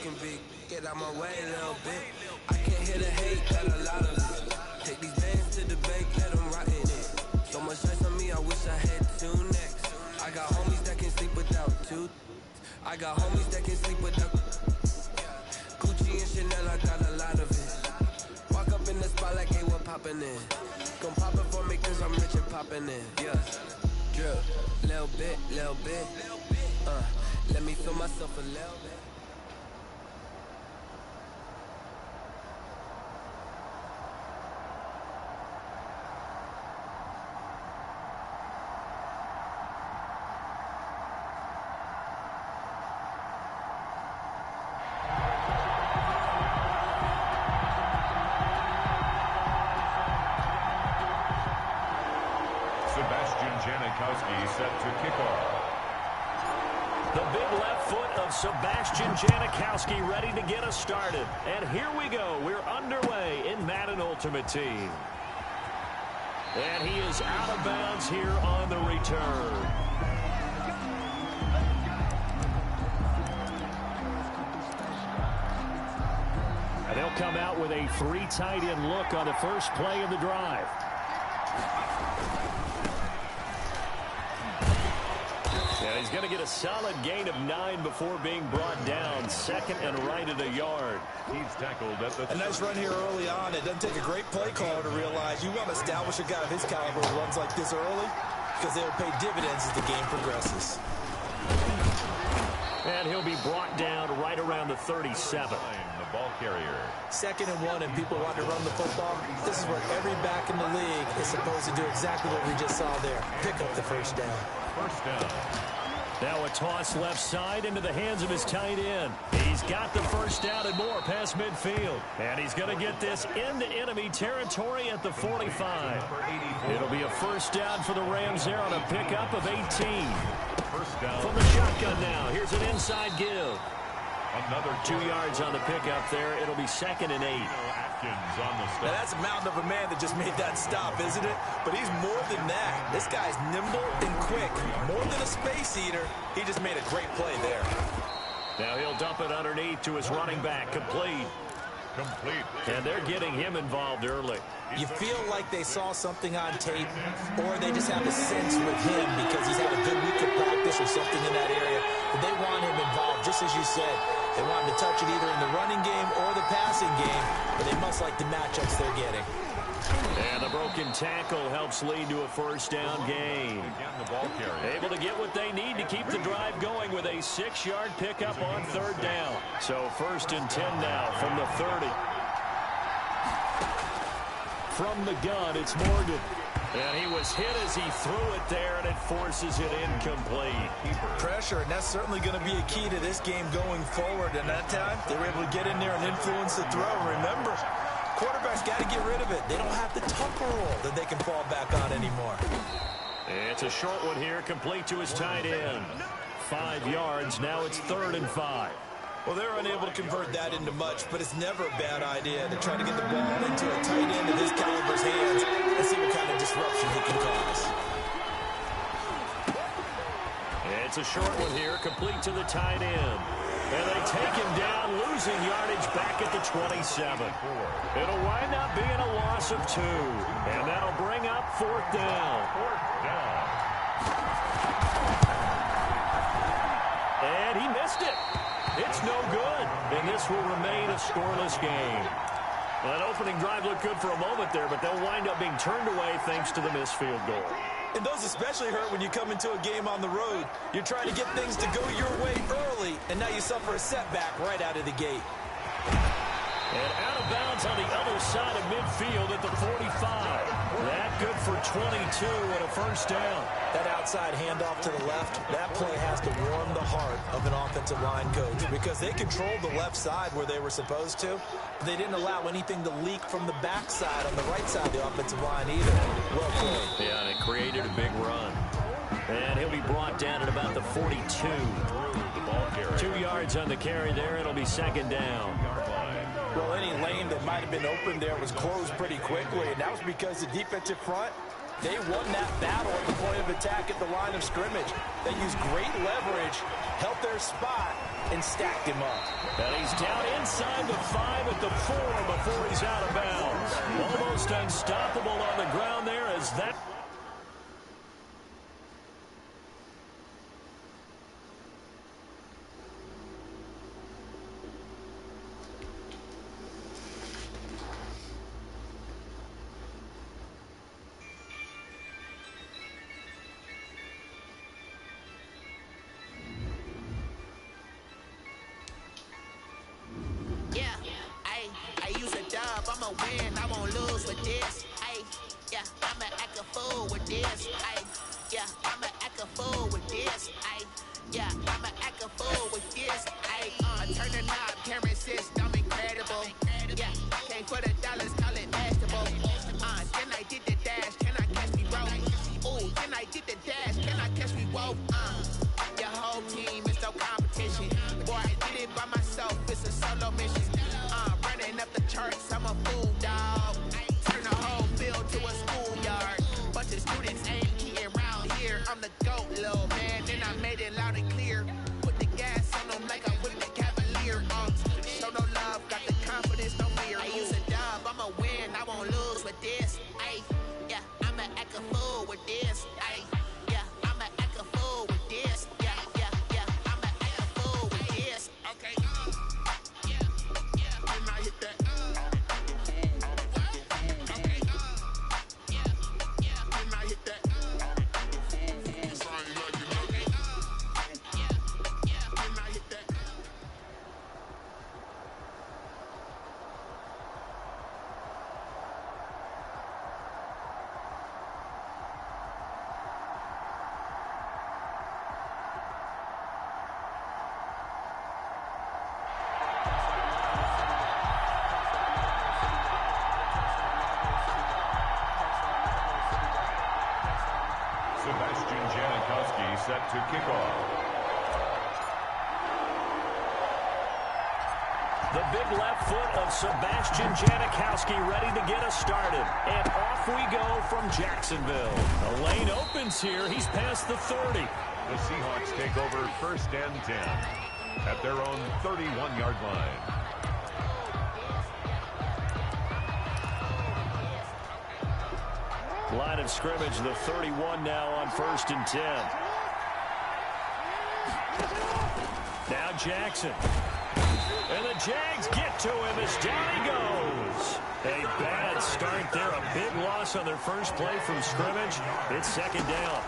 talking big. Get out my way a little bit. I can't hear the hate, got a lot of it. Take these bands to the bank, let them rot in it. So much stress on me, I wish I had two necks. I got homies that can sleep without two. I got homies that can sleep without Gucci and Chanel, I got a lot of it. Walk up in the spot like, hey, what poppin' in? Gon' pop it for me cause I'm rich and poppin' in. Yeah, drip, little bit, little bit. Let me feel myself a little bit. Set to kick off. The big left foot of Sebastian Janikowski ready to get us started. And here we go. We're underway in Madden Ultimate Team. And he is out of bounds here on the return. And they'll come out with a 3 tight end look on the first play of the drive. Yeah, he's going to get a solid gain of 9 before being brought down. Second and right at a yard. He's tackled at the... A nice run here early on. It doesn't take a great play caller to realize you want to establish a guy of his caliber who runs like this early because they'll pay dividends as the game progresses. And he'll be brought down right around the 37. The ball carrier. 2nd and 1 and people want to run the football. This is where every back in the league is supposed to do exactly what we just saw there. Pick up the first down. First down. Now a toss left side into the hands of his tight end. He's got the first down and more past midfield. And he's going to get this into enemy territory at the 45. It'll be a first down for the Rams there on a pickup of 18. First down. From the shotgun now. Here's an inside give. Another 2 yards on the pickup there. It'll be 2nd and 8. On the now that's a mountain of a man that just made that stop, isn't it? But he's more than that. This guy's nimble and quick. More than a space eater. He just made a great play there. Now he'll dump it underneath to his running back. Complete. And they're getting him involved early. You feel like they saw something on tape, or they just have a sense with him because he's had a good week of practice or something in that area. But they want him involved, just as you said. They want him to touch it either in the running game or the passing game, but they must like the matchups they're getting. And the broken tackle helps lead to a first down gain. Able to get what they need to keep the drive going with a 6-yard pickup on 3rd down. So 1st and 10 now from the 30. From the gun, it's Morgan. And he was hit as he threw it there, and it forces it incomplete. Pressure, and that's certainly going to be a key to this game going forward. And that time, they were able to get in there and influence the throw. Remember, quarterbacks got to get rid of it. They don't have the Tucker roll that they can fall back on anymore. It's a short one here, complete to his tight end. 5 yards, now it's 3rd and 5. Well, they're unable to convert that into much, but it's never a bad idea to try to get the ball into a tight end of his caliber's hands and see what kind of disruption he can cause. It's a short one here, complete to the tight end. And they take him down, losing yardage back at the 27. It'll wind up being a loss of 2. And that'll bring up 4th down. And he missed it. It's no good, and this will remain a scoreless game. That opening drive looked good for a moment there, but they'll wind up being turned away thanks to the missed field goal. And those especially hurt when you come into a game on the road. You're trying to get things to go your way early, and now you suffer a setback right out of the gate. And out of bounds on the other side of midfield at the 45. That good for 22 and a first down. That outside handoff to the left, that play has to warm the heart of an offensive line coach because they controlled the left side where they were supposed to. They didn't allow anything to leak from the backside on the right side of the offensive line either. Well played. Yeah, and it created a big run. And he'll be brought down at about the 42. 2 yards on the carry there. It'll be 2nd down. Well, any lane that might have been open there was closed pretty quickly, and that was because the defensive front They won that battle at the point of attack at the line of scrimmage. They used great leverage, held their spot, and stacked him up. And he's down inside the 5 at the 4 before he's out of bounds. Almost unstoppable on the ground there as that... I'ma win, I won't lose with this. Ay, yeah, I'ma act a fool with this. Ay, yeah, I'ma act a fool with this. Ay, yeah, I'ma act a fool with this. Ay, turn the knob, camera system incredible. Yeah, came for the dollars, call it vegetable. Then I did the dash, can I catch me roll? Ooh, then I did the dash, can I catch me roll? Your whole team is no competition. Boy, I did it by myself, it's a solo mission. Running up the charts, I'm a fool, dog. Turn the whole field to a schoolyard. Bunch of students ain't eating around here. I'm the GOAT, little man, and I made it loud and clear. Put the gas on them like I whipped the Cavalier. Show no love, got the confidence, no fear. I use a dub, I'ma win, I won't lose with this. Ay, yeah, I'ma act a fool with this. Ay, yeah, I'ma act a fool with this. Yeah, yeah, yeah, I'ma act a fool with this. Okay, set to kick off. The big left foot of Sebastian Janikowski ready to get us started. And off we go from Jacksonville. The lane opens here. He's past the 30. The Seahawks take over 1st and 10 at their own 31-yard line. Line of scrimmage, the 31 now on 1st and 10. Now Jackson. And the Jags get to him as down he goes. A bad start there. A big loss on their first play from scrimmage. It's 2nd down.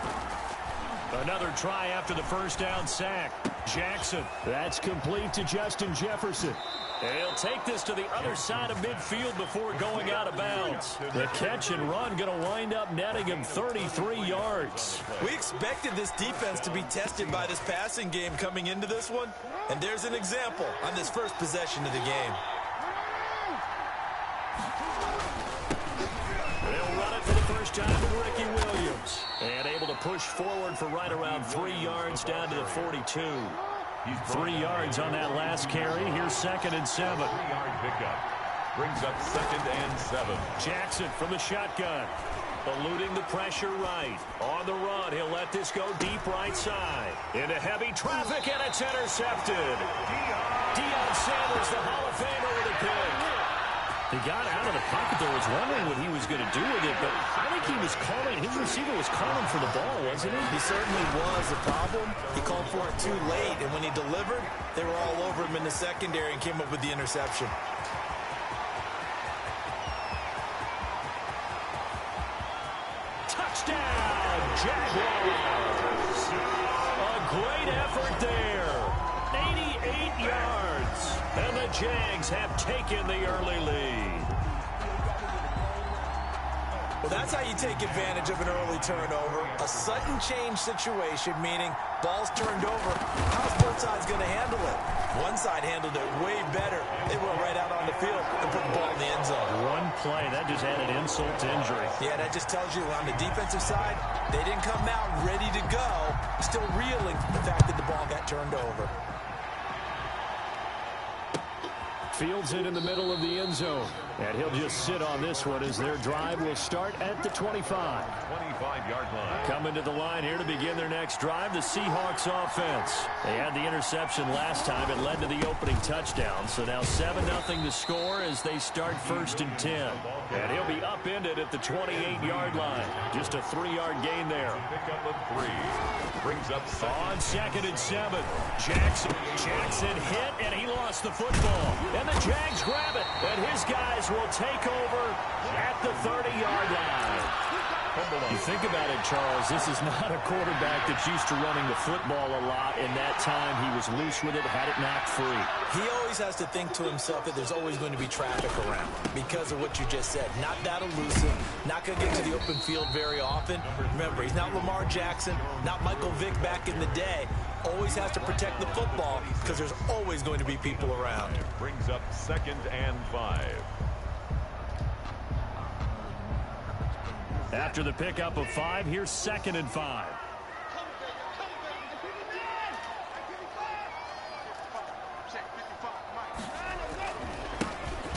Another try after the 1st down sack. Jackson. That's complete to Justin Jefferson. And he'll take this to the other side of midfield before going out of bounds. The catch and run going to wind up netting him 33 yards. We expected this defense to be tested by this passing game coming into this one. And there's an example on this first possession of the game. They'll run it for the first time with Ricky Williams. And able to push forward for right around 3 yards down to the 42. 3 yards on that last carry. Here's 2nd and 7. 3-yard pickup. Brings up 2nd and 7. Jackson from the shotgun. Eluding the pressure right. On the run, he'll let this go deep right side. Into heavy traffic, and it's intercepted. Deion Sanders, the Hall of Famer, with a pick. He got out of the pocket there, was wondering what he was going to do with it, but I think he was calling, his receiver was calling for the ball, wasn't he? He certainly was. The problem, he called for it too late, and when he delivered, they were all over him in the secondary and came up with the interception. Touchdown, Jaguars! A great effort there. 88 yards. And the Jags have taken the early lead. Well, that's how you take advantage of an early turnover. A sudden change situation, meaning ball's turned over. How's both sides going to handle it? One side handled it way better. They went right out on the field and put the ball in the end zone. One play, that just added insult to injury. Yeah, that just tells you on the defensive side, they didn't come out ready to go, still reeling from the fact that the ball got turned over. Fields it in the middle of the end zone. And he'll just sit on this one as their drive will start at the 25. 25-yard line. Coming to the line here to begin their next drive, the Seahawks offense. They had the interception last time. It led to the opening touchdown. So now 7-0 to score as they start 1st and 10. And he'll be upended at the 28-yard line. Just a 3-yard gain there. Pick up of 3. Brings up on 2nd and 7. Jackson hit, and he lost the football. And the Jags grab it. And his guys will take over at the 30-yard line. You think about it, Charles, this is not a quarterback that's used to running the football a lot. In that time, he was loose with it, had it knocked free. He always has to think to himself that there's always going to be traffic around because of what you just said. Not that elusive, not going to get to the open field very often. Remember, he's not Lamar Jackson, not Michael Vick back in the day. Always has to protect the football because there's always going to be people around. Brings up 2nd and 5. After the pickup of 5, here's 2nd and 5.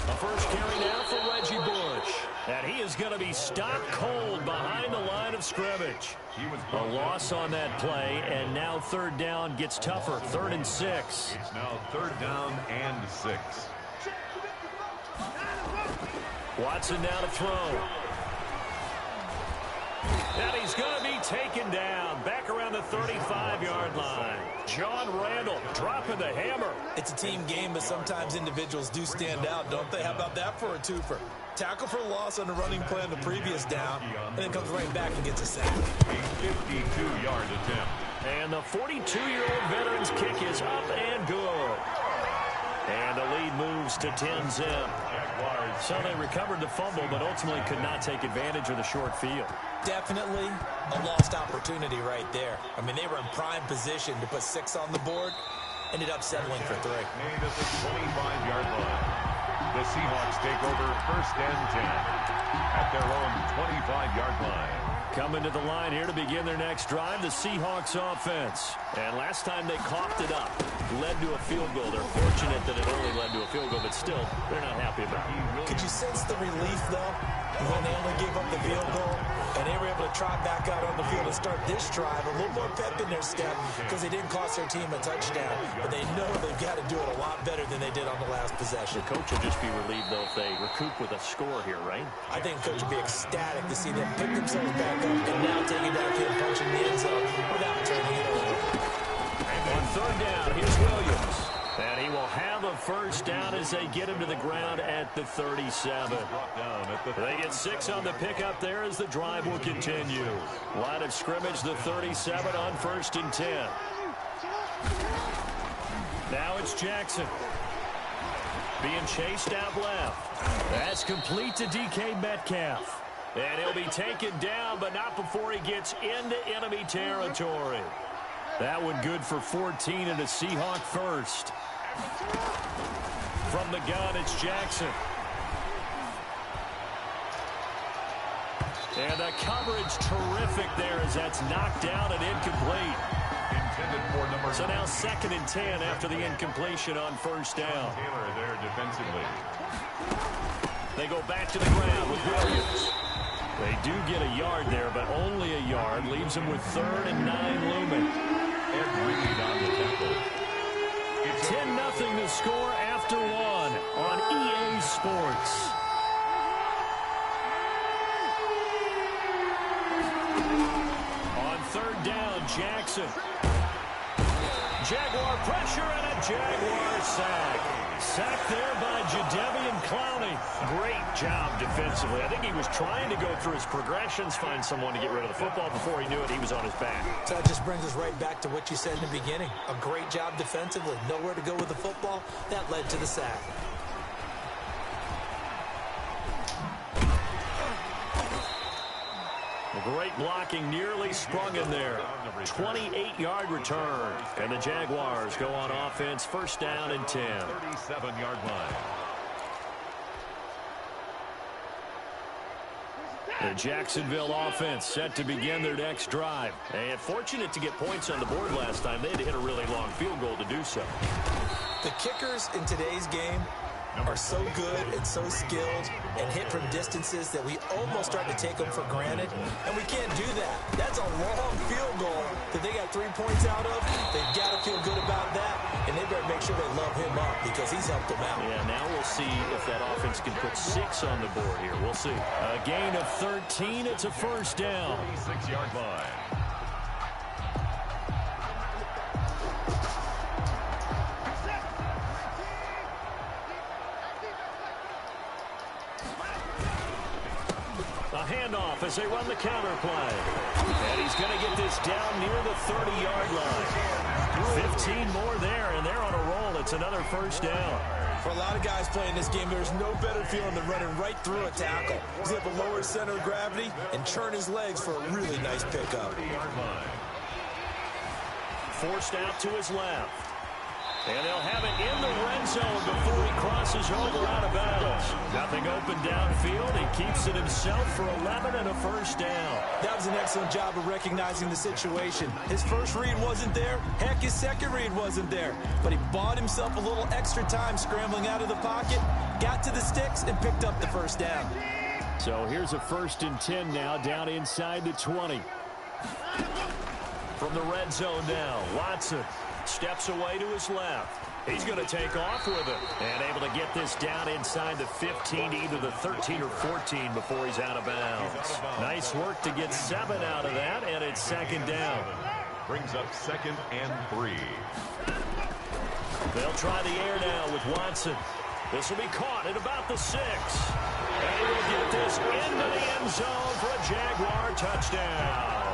A first carry now for Reggie Bush. And he is going to be stopped cold behind the line of scrimmage. A loss on that play, and now 3rd down gets tougher. 3rd and 6. It's now 3rd down and 6. Watson now to throw. And he's going to be taken down back around the 35-yard line. John Randall dropping the hammer. It's a team game, but sometimes individuals do stand out, don't they? How about that for a twofer? Tackle for loss on the running play on the previous down, and then comes right back and gets a sack. A 52-yard attempt. And the 42-year-old veteran's kick is up and good. And the lead moves to 10-zip. So they recovered the fumble, but ultimately could not take advantage of the short field. Definitely a lost opportunity right there. I mean, they were in prime position to put 6 on the board. Ended up settling for 3. Made at the 25-yard line. The Seahawks take over 1st and 10 at their own 25-yard line. Coming to the line here to begin their next drive, the Seahawks offense. And last time they coughed it up, led to a field goal. They're fortunate that it only led to a field goal, but still, they're not happy about it. Could you sense the relief, though, when they only gave up the field goal and they were able to trot back out on the field and start this drive? A little more pep in their step because they didn't cost their team a touchdown, but they know they've got to do it a lot better than they did on the last possession. The coach will just be relieved, though, if they recoup with a score here, right? I think the coach will be ecstatic to see them pick themselves back up and now take it downfield, punching the end zone without turning it over. On 3rd down, here's Williams. And he will have a 1st down as they get him to the ground at the 37. They get 6 on the pickup there as the drive will continue. Line of scrimmage, the 37 on 1st and 10. Now it's Jackson. Being chased out left. That's complete to DK Metcalf. And he'll be taken down, but not before he gets into enemy territory. That one good for 14 and a Seahawk 1st. From the gun, it's Jackson. And the coverage terrific there as that's knocked down and incomplete. Intended for number. So now 2nd and 10 after the incompletion on 1st down. Taylor there defensively. They go back to the ground with Williams. They do get a yard there, but only a yard. Leaves them with 3rd and 9 looming. Ed Reed on the tackle. 10-0 to score after 1 on EA Sports. On 3rd down, Jackson. Jaguar pressure and a Jaguar sack. Sacked there by Jadeveon Clowney. Great job defensively. I think he was trying to go through his progressions, find someone to get rid of the football. Before he knew it, he was on his back. So that just brings us right back to what you said in the beginning. A great job defensively. Nowhere to go with the football. That led to the sack. Great blocking, nearly sprung in there. 28-yard return. And the Jaguars go on offense, 1st down and 10. 37-yard line. The Jacksonville offense set to begin their next drive. And fortunate to get points on the board last time. They had to hit a really long field goal to do so. The kickers in today's game are so good and so skilled and hit from distances that we almost start to take them for granted, and we can't do that. That's a long field goal that they got 3 points out of. They've got to feel good about that, and they better make sure they love him up because he's helped them out. Yeah, now we'll see if that offense can put 6 on the board here. We'll see. A gain of 13. It's a first down. 46-yard line. A handoff as they run the counter play. And he's going to get this down near the 30-yard line. 15 more there, and they're on a roll. It's another first down. For a lot of guys playing this game, there's no better feeling than running right through a tackle. He's able to lower his center of gravity and churn his legs for a really nice pickup. Forced out to his left. And they'll have it in the red zone before he crosses over out of bounds. Nothing open downfield. He keeps it himself for 11 and a first down. That was an excellent job of recognizing the situation. His first read wasn't there. Heck, his second read wasn't there. But he bought himself a little extra time scrambling out of the pocket, got to the sticks, and picked up the first down. So here's a 1st and 10 now, down inside the 20. From the red zone now, Watson steps away to his left. He's going to take off with it. And able to get this down inside the 15, either the 13 or 14 before he's out of bounds. Nice work to get 7 out of that, and it's 2nd down. Brings up 2nd and 3. They'll try the air now with Watson. This will be caught at about the 6. And we'll get this into the end zone for a Jaguar touchdown.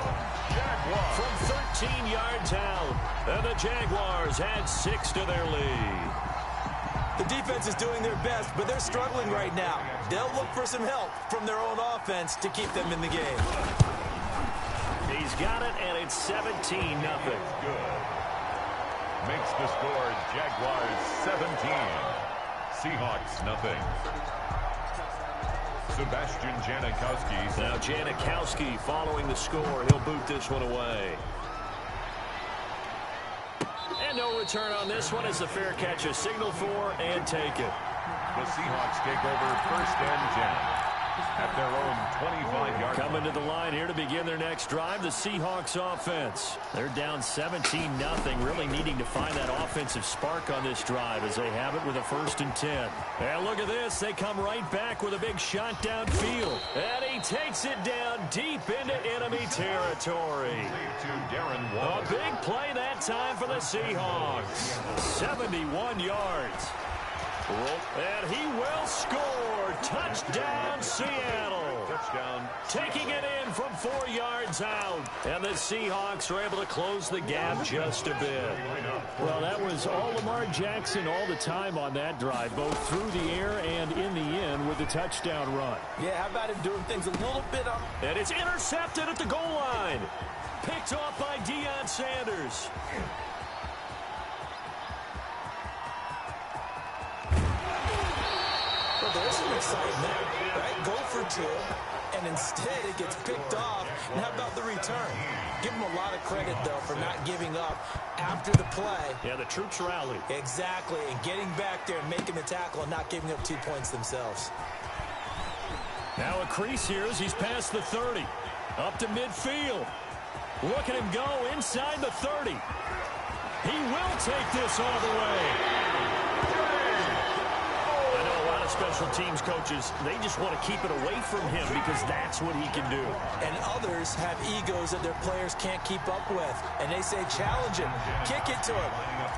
From 13 yards out, and the Jaguars add 6 to their lead. The defense is doing their best, but they're struggling right now. They'll look for some help from their own offense to keep them in the game. He's got it, and it's 17-0. Good. Makes the score Jaguars 17. Seahawks nothing. Sebastian Janikowski. Now Janikowski following the score. He'll boot this one away. And no return on this one as the fair catch is signaled for and taken. The Seahawks take over 1st and 10 at their own 25-yard line. Coming to the line here to begin their next drive, the Seahawks offense. They're down 17-0, really needing to find that offensive spark on this drive as they have it with a 1st and 10. And look at this. They come right back with a big shot downfield. And he takes it down deep into enemy territory. A big play that time for the Seahawks. 71 yards. And he will score. Touchdown, Seattle. Touchdown. Taking it in from 4 yards out. And the Seahawks are able to close the gap just a bit. Well, that was all Lamar Jackson all the time on that drive, both through the air and in the end with the touchdown run. Yeah, how about him doing things a little bit up? And it's intercepted at the goal line. Picked off by Deion Sanders. Well, there's some excitement, right? Go for 2, and instead it gets picked off. And how about the return? Give him a lot of credit, though, for not giving up after the play. Yeah, the troops rallied. Exactly, and getting back there and making the tackle and not giving up 2 points themselves. Now a crease here as he's past the 30. Up to midfield. Look at him go inside the 30. He will take this all the way. Special teams coaches, they just want to keep it away from him because that's what he can do. And others have egos that their players can't keep up with. And they say, challenge him, kick it to him.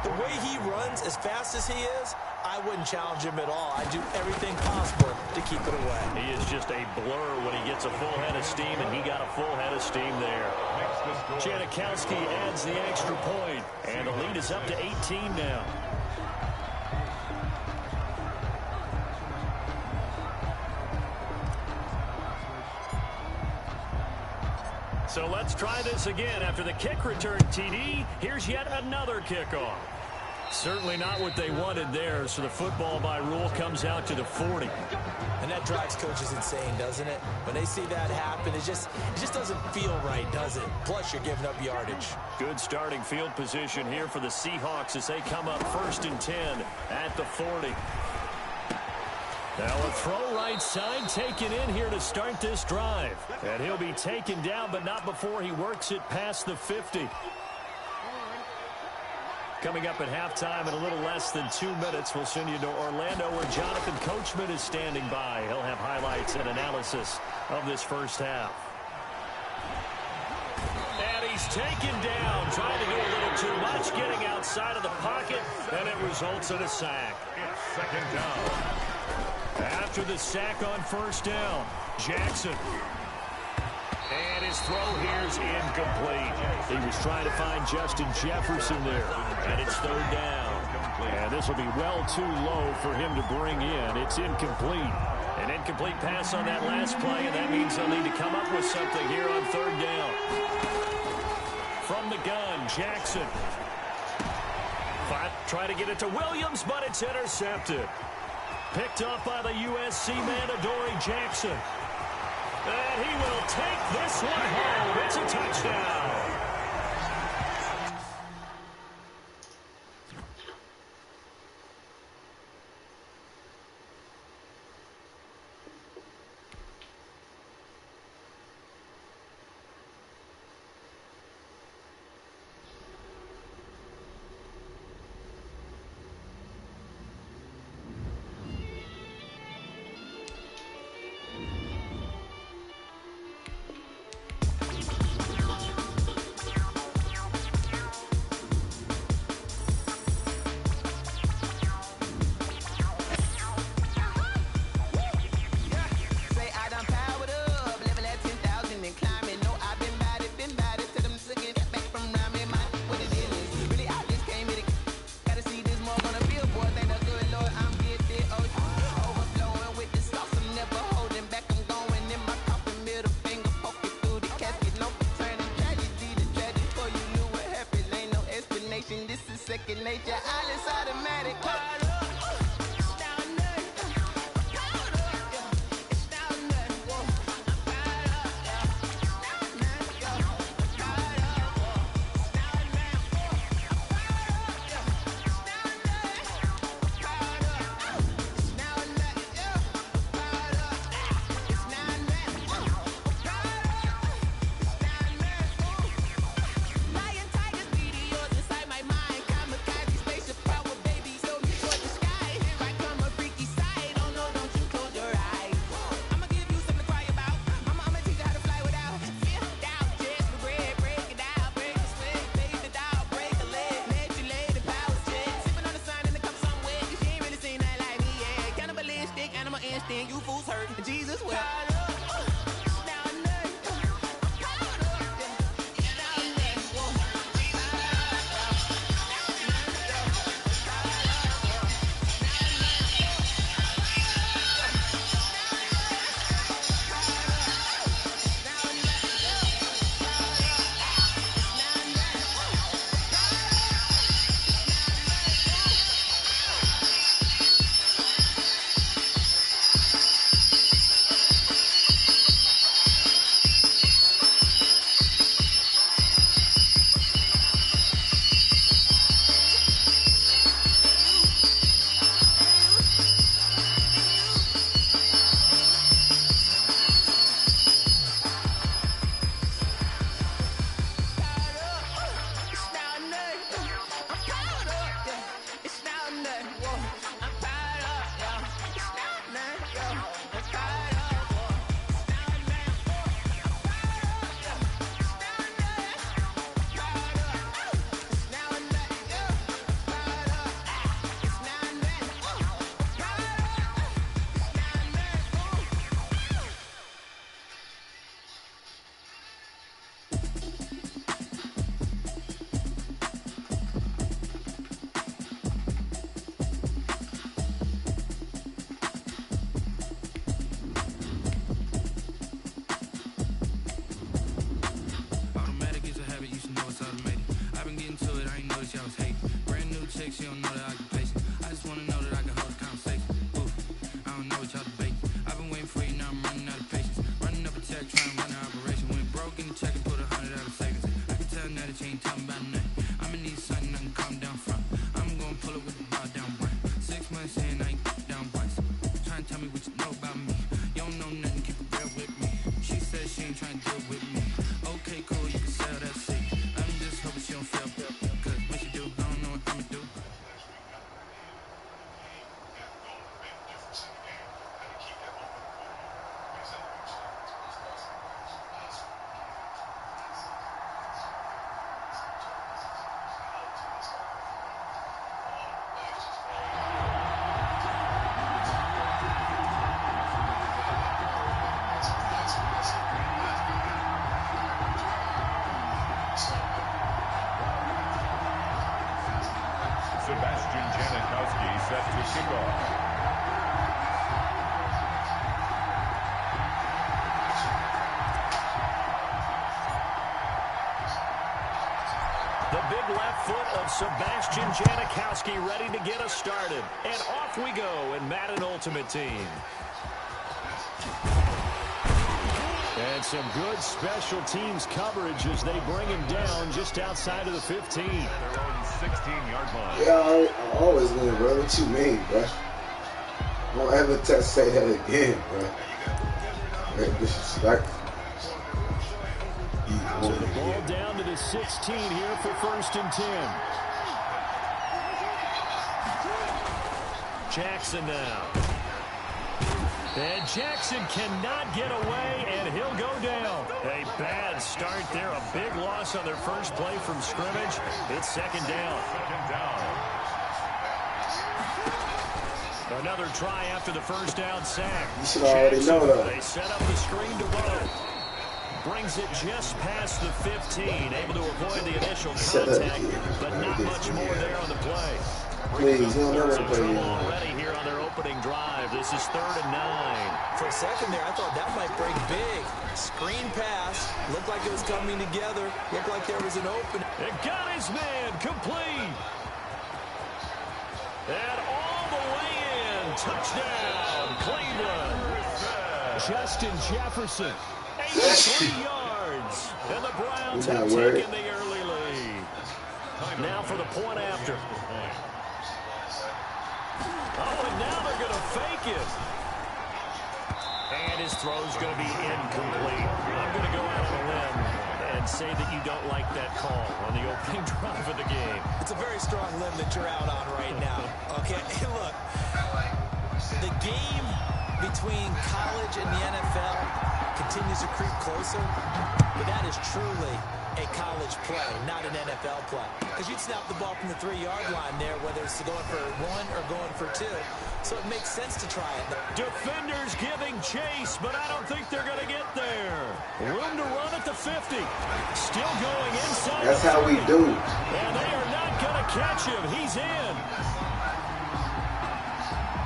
The way he runs as fast as he is, I wouldn't challenge him at all. I'd do everything possible to keep it away. He is just a blur when he gets a full head of steam, and he got a full head of steam there. Janikowski adds the extra point, and the lead is up to 18 now. So let's try this again. After the kick return TD, here's yet another kickoff. Certainly not what they wanted there, so the football by rule comes out to the 40. And that drives coaches insane, doesn't it? When they see that happen, it just doesn't feel right, does it? Plus, you're giving up yardage. Good starting field position here for the Seahawks as they come up 1st and 10 at the 40. Now a throw right side taken in here to start this drive. And he'll be taken down, but not before he works it past the 50. Coming up at halftime in a little less than 2 minutes, we'll send you to Orlando where Jonathan Coachman is standing by. He'll have highlights and analysis of this first half. And he's taken down, trying to do a little too much, getting outside of the pocket, and it results in a sack. It's second down. After the sack on first down, Jackson. And his throw here is incomplete. He was trying to find Justin Jefferson there, and it's third down. And this will be well too low for him to bring in. It's incomplete. An incomplete pass on that last play, and that means they'll need to come up with something here on third down. From the gun, Jackson. Try to get it to Williams, but it's intercepted. Picked up by the USC man, Adoree Jackson. And he will take this one home. It's a touchdown. Tell me set to kick off. The big left foot of Sebastian Janikowski ready to get us started. And off we go in Madden Ultimate Team. And some good special teams coverage as they bring him down just outside of the 15. Their own 16-yard line. Yeah, I always win, bro. What you mean, bro? Don't ever say that again, bro. Very disrespectful. So the ball down to the 16 here for 1st and 10. Jackson now. And Jackson cannot get away, and he'll go down. A bad start there. A big loss on their first play from scrimmage. It's 2nd down. Another try after the 1st down sack. You should already know that. They set up the screen to Bo. Brings it just past the 15. Able to avoid the initial contact, but not much more there on the play. Please, you don't know what to play. Already here on their opening drive. This is 3rd and 9. For a second there, I thought that might break big. Screen pass. Looked like it was coming together. Looked like there was an opening. It got his man complete. And all the way in. Touchdown, Cleveland. Justin Jefferson. 83 yards. And the Browns have taken the early lead. Now for the point after. Oh, and now they're going to fake it. And his throw's going to be incomplete. I'm going to go out on a limb and say that you don't like that call on the opening drive of the game. It's a very strong limb that you're out on right now. Okay, hey, look. The game between college and the NFL continues to creep closer, but that is truly a college play, not an NFL play. Because you'd snap the ball from the 3-yard line there, whether it's going for 1 or going for 2. So it makes sense to try it. Defenders giving chase, but I don't think they're going to get there. Room to run at the 50. Still going inside. That's how we do. And they are not going to catch him. He's in.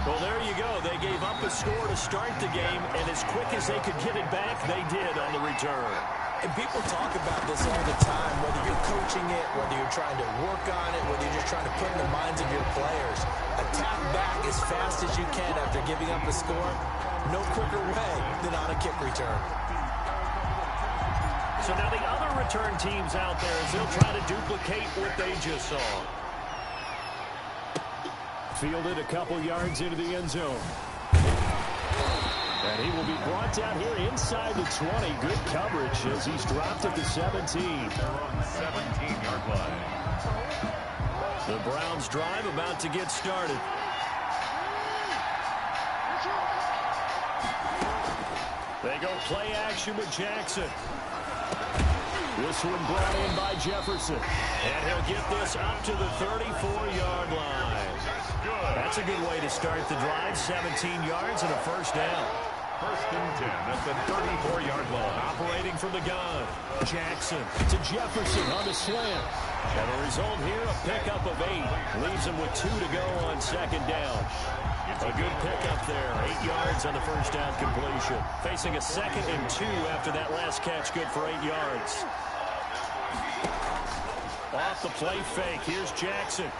Well, there you go. They gave up a score to start the game, and as quick as they could get it back, they did on the return. And people talk about this all the time, whether you're coaching it, whether you're trying to work on it, whether you're just trying to put in the minds of your players. Attack back as fast as you can after giving up a score. No quicker way than on a kick return. So now the other return teams out there, as they'll try to duplicate what they just saw. Fielded a couple yards into the end zone. And he will be brought down here inside the 20. Good coverage as he's dropped at the 17. Their own 17-yard line. The Browns drive about to get started. They go play action with Jackson. This one brought in by Jefferson. And he'll get this up to the 34-yard line. That's a good way to start the drive. 17 yards and a 1st down. 1st and 10 at the 34-yard line. Operating from the gun. Jackson to Jefferson on the slant. And the result here, a pickup of 8. Leaves him with 2 to go on 2nd down. A good pickup there. 8 yards on the 1st down completion. Facing a 2nd and 2 after that last catch. Good for 8 yards. Off the play fake. Here's Jackson.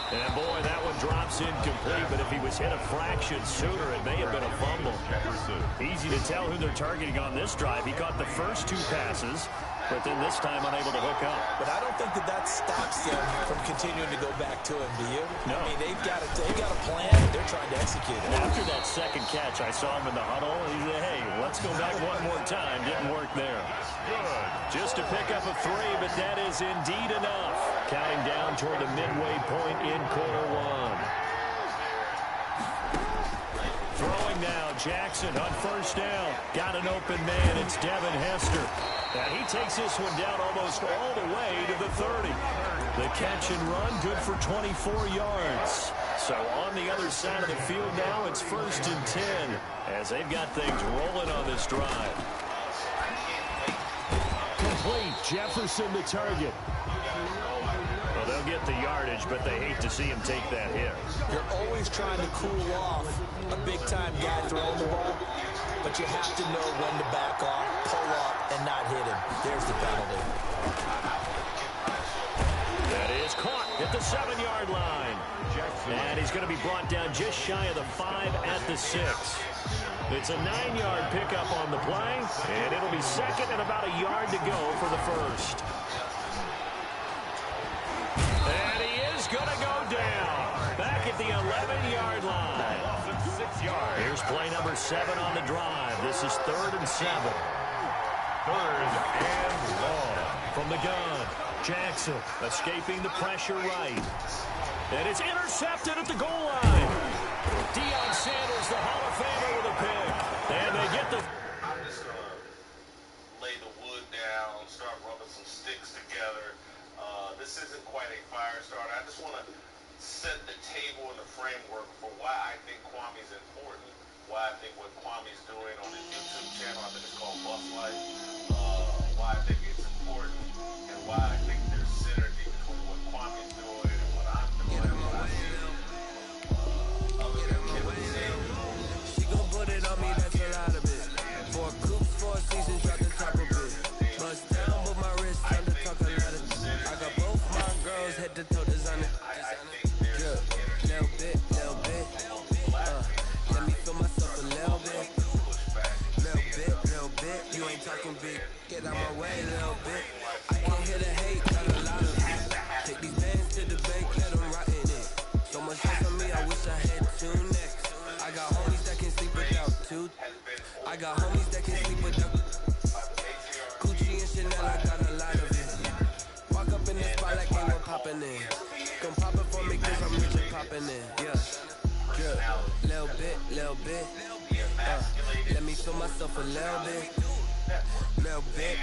And boy, that one drops incomplete, but if he was hit a fraction sooner, it may have been a fumble. Easy to tell who they're targeting on this drive. He caught the first 2 passes, but then this time unable to hook up. But I don't think that stops them from continuing to go back to him, do you? No. I mean, they've got a plan. They're trying to execute it. After that 2nd catch, I saw him in the huddle. He said, hey, let's go back one more time. Didn't work there. Just to pick up a 3, but that is indeed enough. Counting down toward the midway point in quarter 1. Throwing now, Jackson on 1st down. Got an open man, it's Devin Hester. And he takes this one down almost all the way to the 30. The catch and run, good for 24 yards. So on the other side of the field now, it's 1st and 10, as they've got things rolling on this drive. Complete, Jefferson the target. Well, they'll get the yardage, but they hate to see him take that hit. You're always trying to cool off a big-time guy throwing the ball, but you have to know when to back off, pull up, and not hit him. There's the penalty. That is caught at the 7-yard line. And he's going to be brought down just shy of the 5 at the 6. It's a 9-yard pickup on the play, and it'll be second and about a yard to go for the first. And he is going to go down back at the 11-yard line. Here's play number 7 on the drive. This is 3rd and 7. 3rd and long. From the gun, Jackson escaping the pressure right. And it's intercepted at the goal line. Deion Sanders, the Hall of Famer, with a pick. And they get the... I'm just going to lay the wood down, start rubbing some sticks together. This isn't quite a fire starter. I just want to set the table and the framework for why I think Kwame's important, why I think what Kwame's doing on his YouTube channel, I think it's called Bus Life, why I think it's important, and why I think there's synergy between what Kwame's doing and what I'm doing. She gon' put it on me, that's a lot of it. 4 coops, 4 seasons, drop the top of it. Bust down with my wrist, time to talk a lot of. I got both my girls head to toe designer. Yeah, little bit, little bit. Let me feel myself a little bit. Little bit. You ain't talking big. Get out my way, little bit. I can't hear the hate, got a lot of it. Take these bands to the bank, let them rot in it. So much stress on me, I wish I had 2 necks. I got homies that can sleep without 2. I got homies that can sleep without Gucci and Chanel, I got a lot of it. Walk up in the spot like ain't no poppin' in. Gon' pop it for me cause I'm rich and poppin' in. Yeah, little bit. Let me feel myself a little bit. Little bit.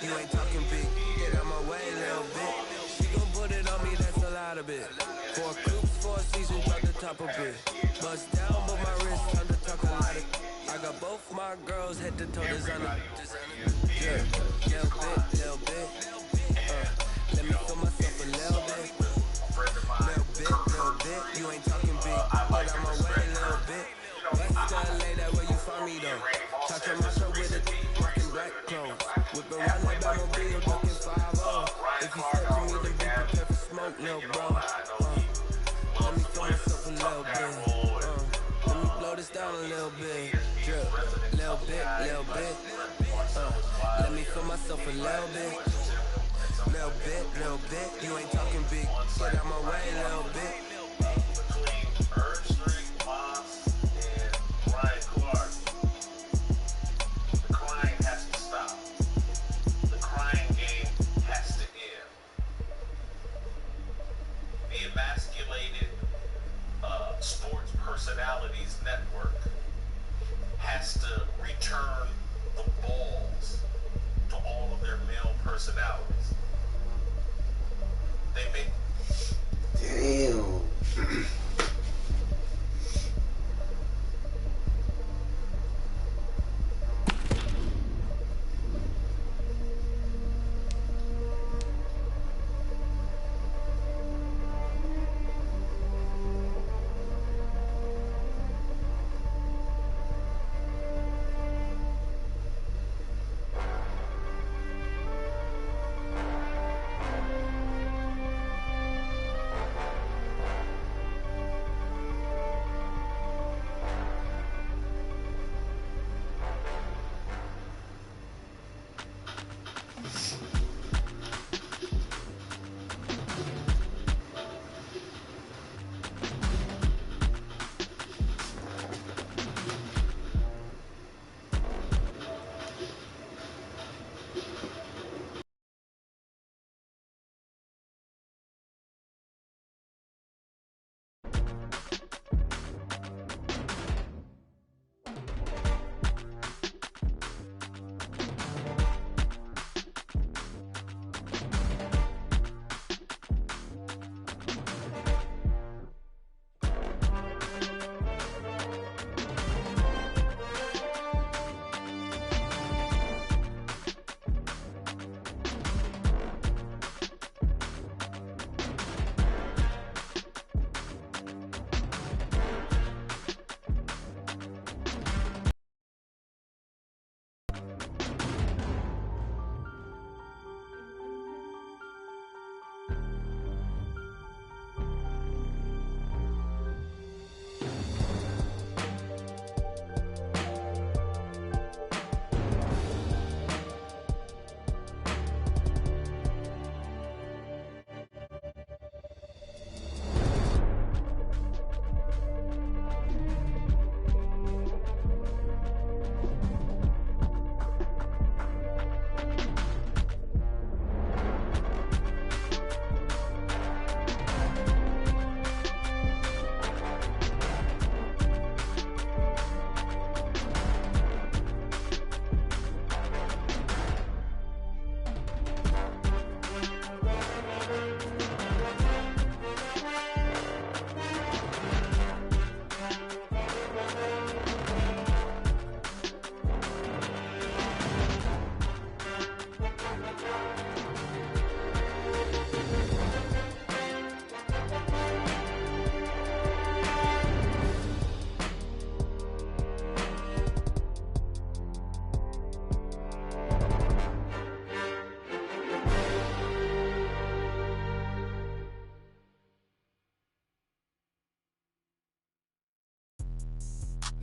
You ain't talking big. Get out my way, little bit. She gon' put it on me, that's a lot of it. 4 coops, 4 seasons, drop the top of it. Bust down, but my wrist, time to talk a lot of. I got both my girls head to toe designer. Yeah, little bit. Let me feel myself a little bit. Little bit. You ain't talking big. Get out my way, little bit. West LA, that where you find me though. Touch on my show with a rockin' black clothes. Whip around that Batmobile, duckin' 5-0. If you step to me, then be prepared for smoke, little bro. Let me throw myself a little bit. Let me blow this down a little bit. Drip, little bit. Let me feel myself a little bit. Little bit. You ain't talking big. Get out my way, little bit. Between Urge Street, Moss, and Ryan Clark, the crying has to stop. The crying game has to end. The emasculated sports personalities network has to return the balls to all of their male personalities. They make... Damn.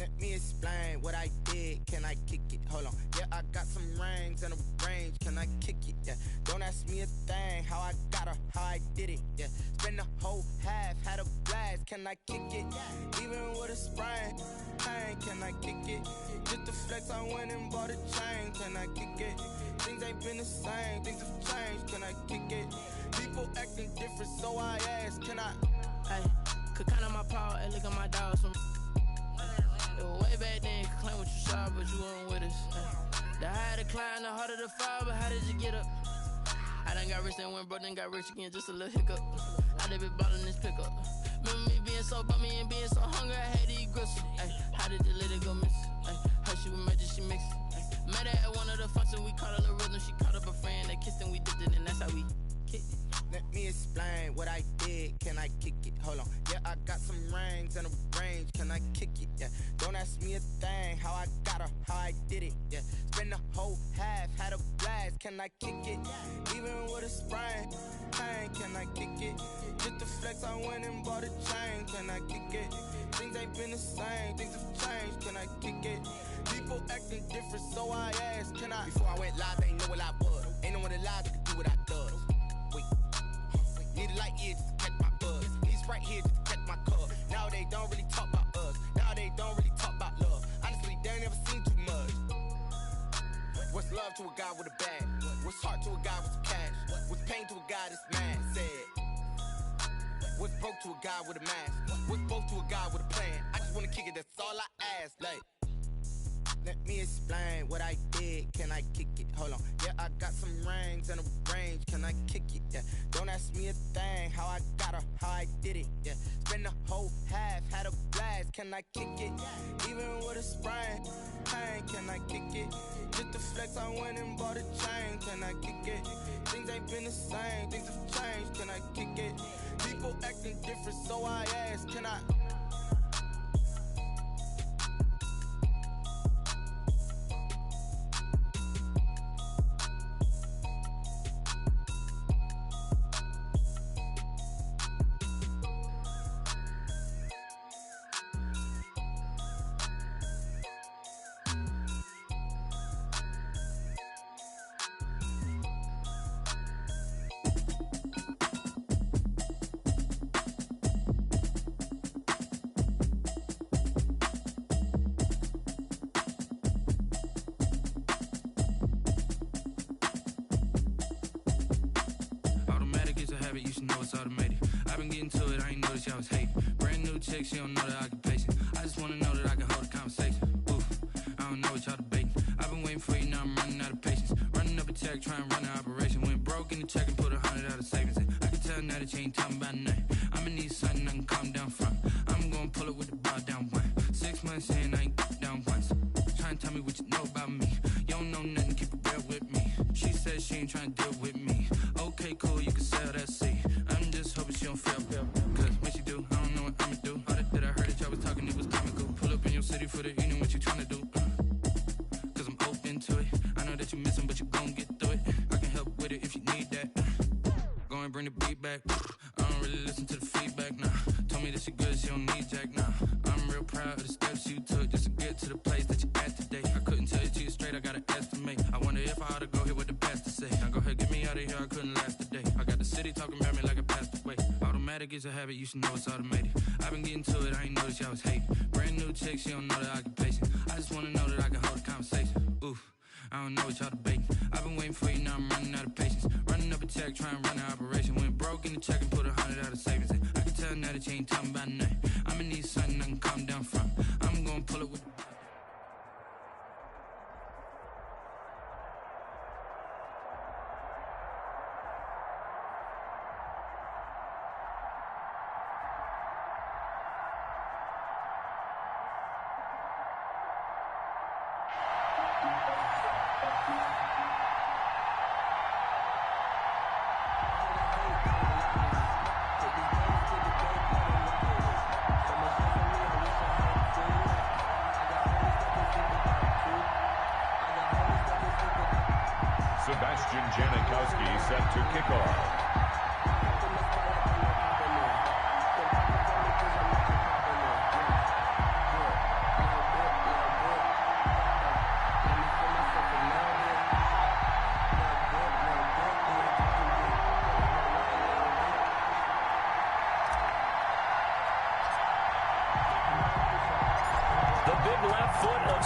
Let me explain what I did. Can I kick it? Hold on. Yeah, I got some rings and a range. Can I kick it? Yeah. Don't ask me a thing. How I got her, how I did it. Yeah. Spend the whole half, had a blast. Can I kick it? Even with a sprain. Pain, can I kick it? Just to flex, I went and bought a chain. Can I kick it? Things ain't been the same. Things have changed. Can I kick it? People acting different, so I ask. Can I? Hey, could count on my power and look at my dogs. It was way back then, could claim what you saw, but you weren't with us. The higher the climb, the harder the fall, but how did you get up? I done got rich, then went broke, then got rich again, just a little hiccup. I done been ballin' this pickup. Remember me being so bummy and being so hungry, I had to eat gristle. Ay, how did you let it go miss? Ay, her she was magic, she mixed. Met her at one of the functions, we caught her the rhythm, she caught up a friend, they kissed and we dipped it, and that's how we kicked it. Let me explain what I did. Can I kick it? Hold on. Yeah, I got some rings and a range. Can I kick it? Yeah. Don't ask me a thing. How I got her, how I did it. Yeah. Spend the whole half, had a blast. Can I kick it? Even with a sprain. Pain, can I kick it? Just to flex, I went and bought a chain. Can I kick it? Things ain't been the same. Things have changed. Can I kick it? People acting different, so I asked. Can I? Before I went live, they ain't know what I was. Ain't no one alive that could do what I does. Wait. Need a light here just to catch my buzz. Need Sprite here just to catch my cup. Now they don't really talk about us. Now they don't really talk about love. Honestly, they ain't never seen too much. What's love to a guy with a bag? What's heart to a guy with some cash? What's pain to a guy that's mad? Said. What's broke to a guy with a mask? What's broke to a guy with a plan? I just wanna kick it, that's all I ask. Like, let me explain what I did. Can I kick it? Hold on. Yeah, I got some rings and a range. Can I kick it? Yeah. Don't ask me a thing. How I got her, how I did it. Yeah. Spend the whole half, had a blast. Can I kick it? Even with a sprain. Pain, can I kick it? Just to flex, I went and bought a chain. Can I kick it? Things ain't been the same. Things have changed. Can I kick it? People acting different, so I ask. Can I? She don't know the occupation. I just wanna know that I can hold a conversation. Oof, I don't know what y'all debating. I've been waiting for you, now I'm running out of patience. Running up a check, trying to run an operation. Went broke in the check and put 100 out of savings in. I can tell now that you ain't talking about nothing. I'ma need something I can calm down from. I'm gonna pull it with the bar down one. 6 months in, I ain't down once. Trying to tell me what you know about me. You don't know nothing, keep it real with me. She said she ain't trying to deal with me. Okay, cool, you can sell that seat. I'm just hoping she don't feel. Cause when she do, I don't know what I'ma do. That I heard that y'all was talking, it was comical. Pull up in your city for the evening, what you tryna do? Cause I'm open to it. I know that you missing, but you gon' get through it. I can help with it if you need that. Go and bring the beat back. I don't really listen to the feedback, nah. Told me that she good, she don't need jack, nah. I'm real proud of the steps you took just to get to the place that you at today. I couldn't tell you to you straight, I gotta estimate. I wonder if I ought to go here with the pastor say. Now go ahead, get me out of here, I couldn't last a day. I got the city talking about me like I passed away. Automatic is a habit, you should know it's automated. I've been getting to it, I ain't noticed y'all was hating. Brand new chick, she don't know the occupation. I just wanna know that I can hold a conversation. Oof, I don't know what y'all debating. I've been waiting for you, now I'm running out of patience. Running up a check, trying to run an operation. Went broke in the check and put 100 out of savings in. I can tell now that you ain't talking about nothing. I'ma need something I can calm down from. I'm gonna pull it with Sebastian Janikowski set to kick off.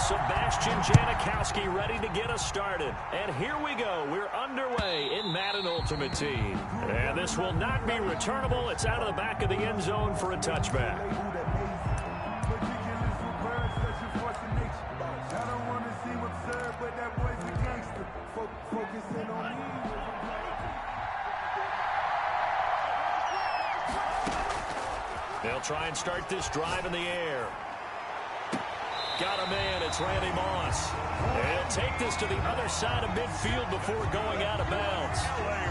Sebastian Janikowski ready to get us started. And here we go. We're underway in Madden Ultimate Team. And this will not be returnable. It's out of the back of the end zone for a touchback. They'll try and start this drive in the air. Got him in. It's Randy Moss. He'll take this to the other side of midfield before going out of bounds.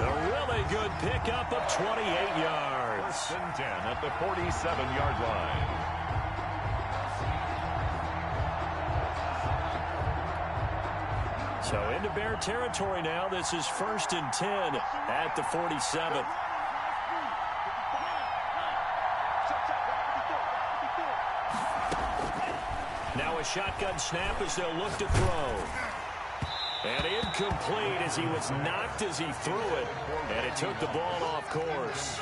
A really good pickup of 28 yards. 1st and 10 at the 47-yard line. So into Bear territory now. This is 1st and 10 at the 47. Now a shotgun snap as they'll look to throw. And incomplete as he was knocked as he threw it. And it took the ball off course.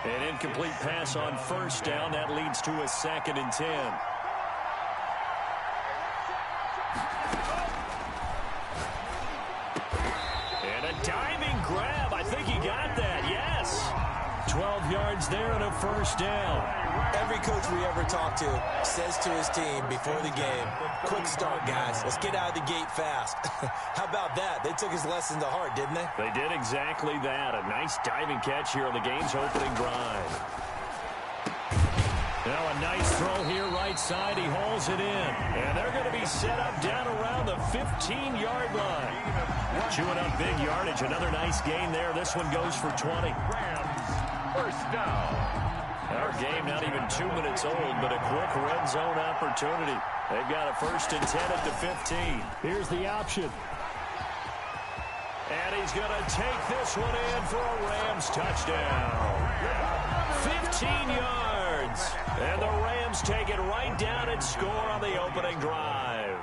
An incomplete pass on 1st down. That leads to a 2nd and 10. And a diving grab. I think he got that. Yes. 12 yards there and a 1st down. Every coach we ever talk to says to his team before the game, quick start, guys. Let's get out of the gate fast. How about that? They took his lesson to heart, didn't they? They did exactly that. A nice diving catch here on the game's opening drive. Now a nice throw here right side. He hauls it in. And they're going to be set up down around the 15-yard line. Chewing up big yardage. Another nice gain there. This one goes for 20. Rams, 1st down. Our game not even 2 minutes old, but a quick red zone opportunity. They've got a 1st and 10 at the 15. Here's the option. And he's going to take this one in for a Rams touchdown. 15 yards. And the Rams take it right down and score on the opening drive.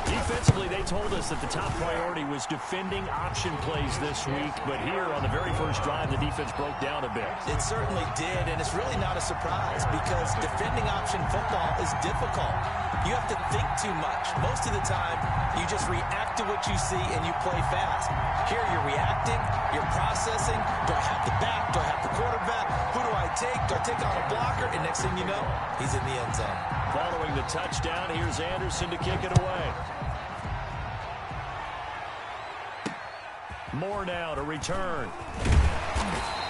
Defensively, they told us that the top priority was defending option plays this week, but here on the very first drive, the defense broke down a bit. It certainly did, and it's really not a surprise because defending option football is difficult. You have to think too much. Most of the time, you just react to what you see and you play fast. Here, you're reacting, you're processing. Do I have the back? Do I have the quarterback? Who do I take? Do I take on a blocker? And next thing you know, he's in the end zone. Following the touchdown, here's Anderson to kick it away. Moore now to return.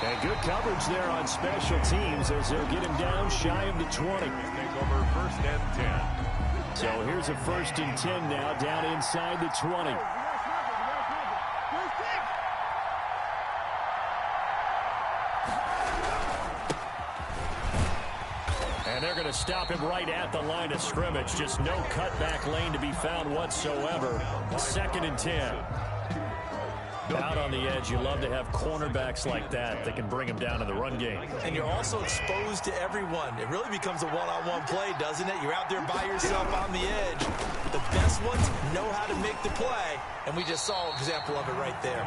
And good coverage there on special teams as they'll get him down shy of the 20. Take over 1st and 10. So here's a 1st and 10 now down inside the 20. And they're going to stop him right at the line of scrimmage. Just no cutback lane to be found whatsoever. 2nd and 10. Out on the edge, you love to have cornerbacks like that that can bring him down in the run game. And you're also exposed to everyone. It really becomes a one-on-one play, doesn't it? You're out there by yourself on the edge. The best ones know how to make the play, and we just saw an example of it right there.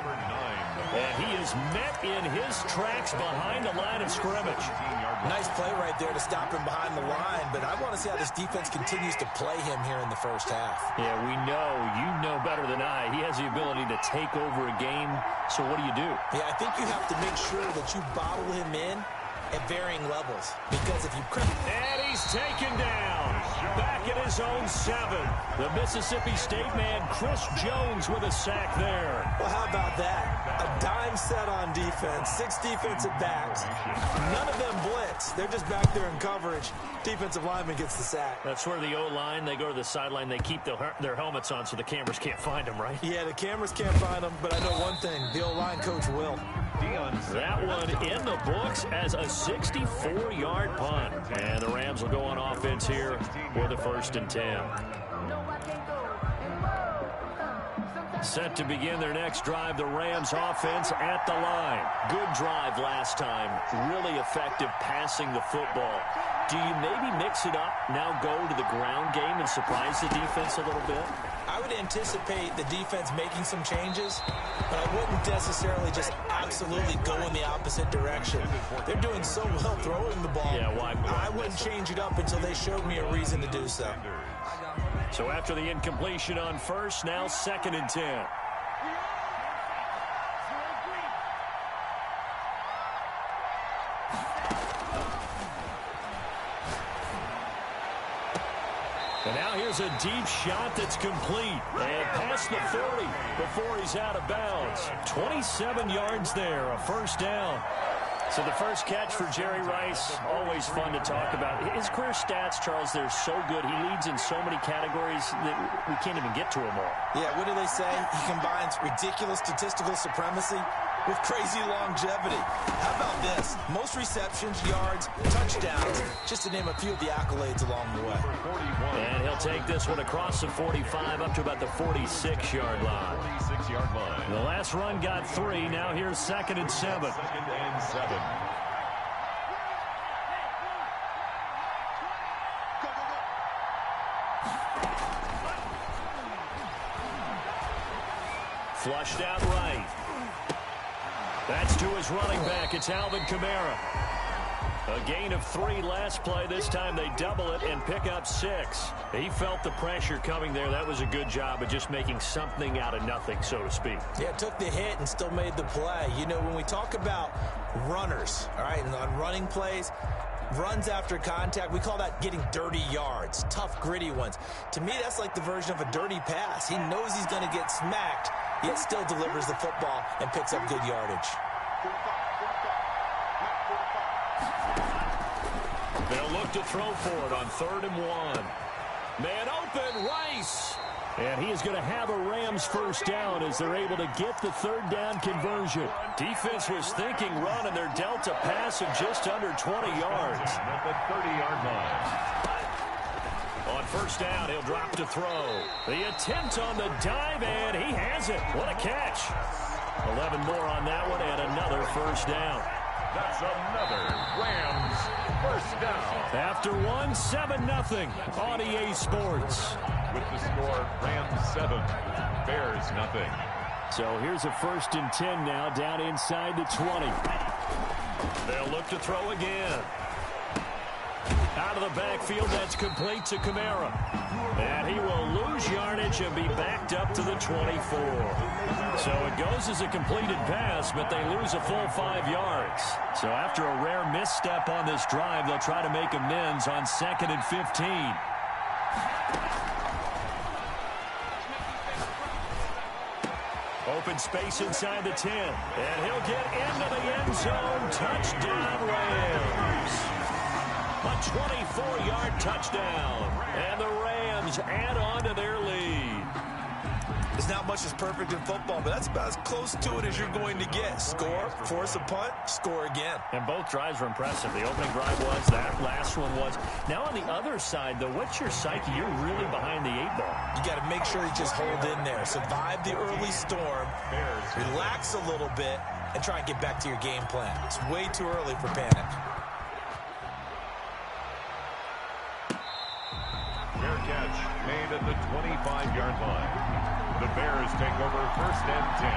And he is met in his tracks behind the line of scrimmage. Nice play right there to stop him behind the line, but I want to see how this defense continues to play him here in the first half. Yeah, we know. You know better than I. He has the ability to take over a game, so what do you do? Yeah, I think you have to make sure that you bottle him in at varying levels, because if you could... And he's taken down. Back at his own 7. The Mississippi State man, Chris Jones, with a sack there. Well, how about that? A dime set on defense, 6 defensive backs. None of them blitz. They're just back there in coverage. Defensive lineman gets the sack. That's where the O-line, they go to the sideline, they keep their helmets on so the cameras can't find them, right? Yeah, the cameras can't find them, but I know one thing. The O-line coach will. That one in the books as a 64-yard punt. And the Rams will go on offense here with a 1st and 10. Set to begin their next drive, the Rams offense at the line. Good drive last time. Really effective passing the football. Do you maybe mix it up, now go to the ground game and surprise the defense a little bit? I would anticipate the defense making some changes, but I wouldn't necessarily just absolutely go in the opposite direction. They're doing so well throwing the ball. Yeah, why I wouldn't change it up until they showed me a reason to do so. So after the incompletion on first, now 2nd and 10. And now here's a deep shot that's complete. And past the 40 before he's out of bounds. 27 yards there, a first down. So the first catch for Jerry Rice, always fun to talk about. His career stats, Charles, they're so good. He leads in so many categories that we can't even get to them all. Yeah, what do they say? He combines ridiculous statistical supremacy with crazy longevity. How about this? Most receptions, yards, touchdowns, just to name a few of the accolades along the way. And he'll take this one across the 45 up to about the 46-yard line. 46-yard line. The last run got 3. Now here's 2nd and 7. 2nd and 7. Flushed out right. That's to his running back. It's Alvin Kamara. A gain of 3 last play. This time they double it and pick up 6. He felt the pressure coming there. That was a good job of just making something out of nothing, so to speak. Yeah, took the hit and still made the play. You know, when we talk about runners, all right, and on running plays, runs after contact, we call that getting dirty yards, tough, gritty ones. To me, that's like the version of a dirty pass. He knows he's going to get smacked, yet still delivers the football and picks up good yardage. They'll look to throw for it on 3rd and 1. Man open, Rice. And he is going to have a Rams first down as they're able to get the 3rd down conversion. Defense was thinking run, and they're dealt a pass of just under 20 yards. At the 30-yard line. On first down, he'll drop to throw. The attempt on the dive, and he has it. What a catch. 11 more on that one, and another first down. That's another Rams first down. After one, 7-0 on EA Sports. With the score, Rams 7, Bears nothing. So here's a 1st and 10 now, down inside the 20. They'll look to throw again. Out of the backfield, that's complete to Kamara. And he will lose yardage and be backed up to the 24. So it goes as a completed pass, but they lose a full 5 yards. So after a rare misstep on this drive, they'll try to make amends on 2nd and 15. Open space inside the 10. And he'll get into the end zone. Touchdown, Rams. A 24-yard touchdown. And the Rams add on to their lead. There's not much that's perfect in football, but that's about as close to it as you're going to get. Score, force a punt, score again. And both drives were impressive. The opening drive was, that last one was. Now on the other side, though, what's your psyche? You're really behind the 8 ball. You got to make sure you just hold in there. Survive the early storm, relax a little bit, and try and get back to your game plan. It's way too early for panic. Fair catch made at the 25-yard line. The Bears take over 1st and 10.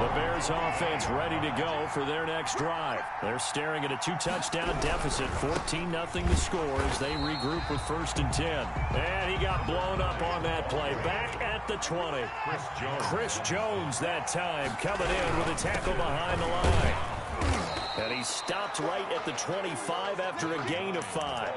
The Bears offense ready to go for their next drive. They're staring at a 2-touchdown deficit, 14-0 the score as they regroup with 1st and 10. And he got blown up on that play. Back at the 20. Chris Jones that time coming in with a tackle behind the line. And he stopped right at the 25 after a gain of 5.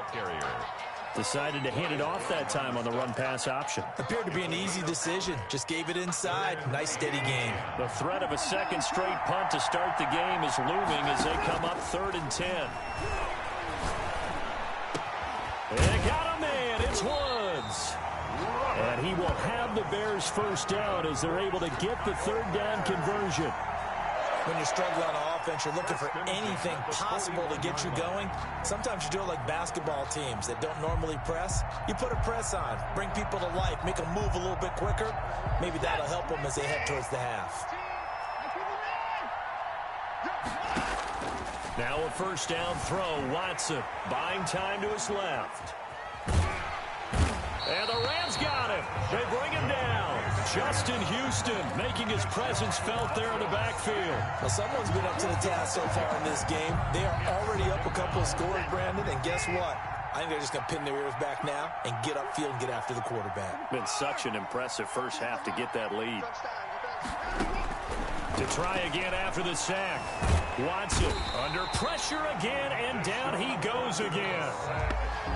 Decided to hand it off that time on the run-pass option. Appeared to be an easy decision. Just gave it inside. Nice, steady gain. The threat of a 2nd straight punt to start the game is looming as they come up 3rd and 10. They got a man. It's Woods. And he will have the Bears first down as they're able to get the 3rd down conversion. When you're struggling on offense, you're looking for anything possible to get you going. Sometimes you do it like basketball teams that don't normally press. You put a press on, bring people to life, make them move a little bit quicker. Maybe that'll help them as they head towards the half. Now a 1st down throw. Watson buying time to his left. And the Rams got him. They bring him down. Justin Houston making his presence felt there in the backfield. Well, someone's been up to the task so far in this game. They are already up a couple of scores, Brandon, and guess what? I think they're just going to pin their ears back now and get upfield and get after the quarterback. Been such an impressive first half to get that lead. To try again after the sack. Watson under pressure again, and down he goes again.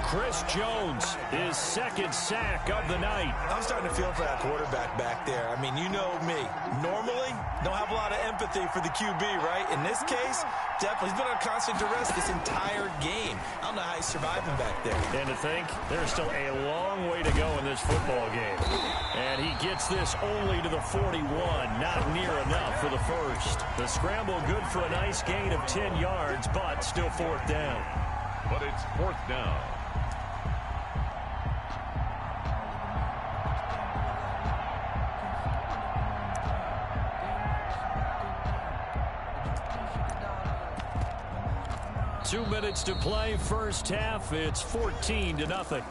Chris Jones, his second sack of the night. I'm starting to feel for that quarterback back there. I mean, you know me. Normally, don't have a lot of empathy for the QB, right? In this case, definitely. He's been on constant duress this entire game. I don't know how he's surviving back there. And to think, there's still a long way to go in this football game. And he gets this only to the 41, not near enough for the first. The scramble good for a nice gain of 10 yards, but still fourth down. But it's fourth down. Two minutes to play, first half. It's 14-0.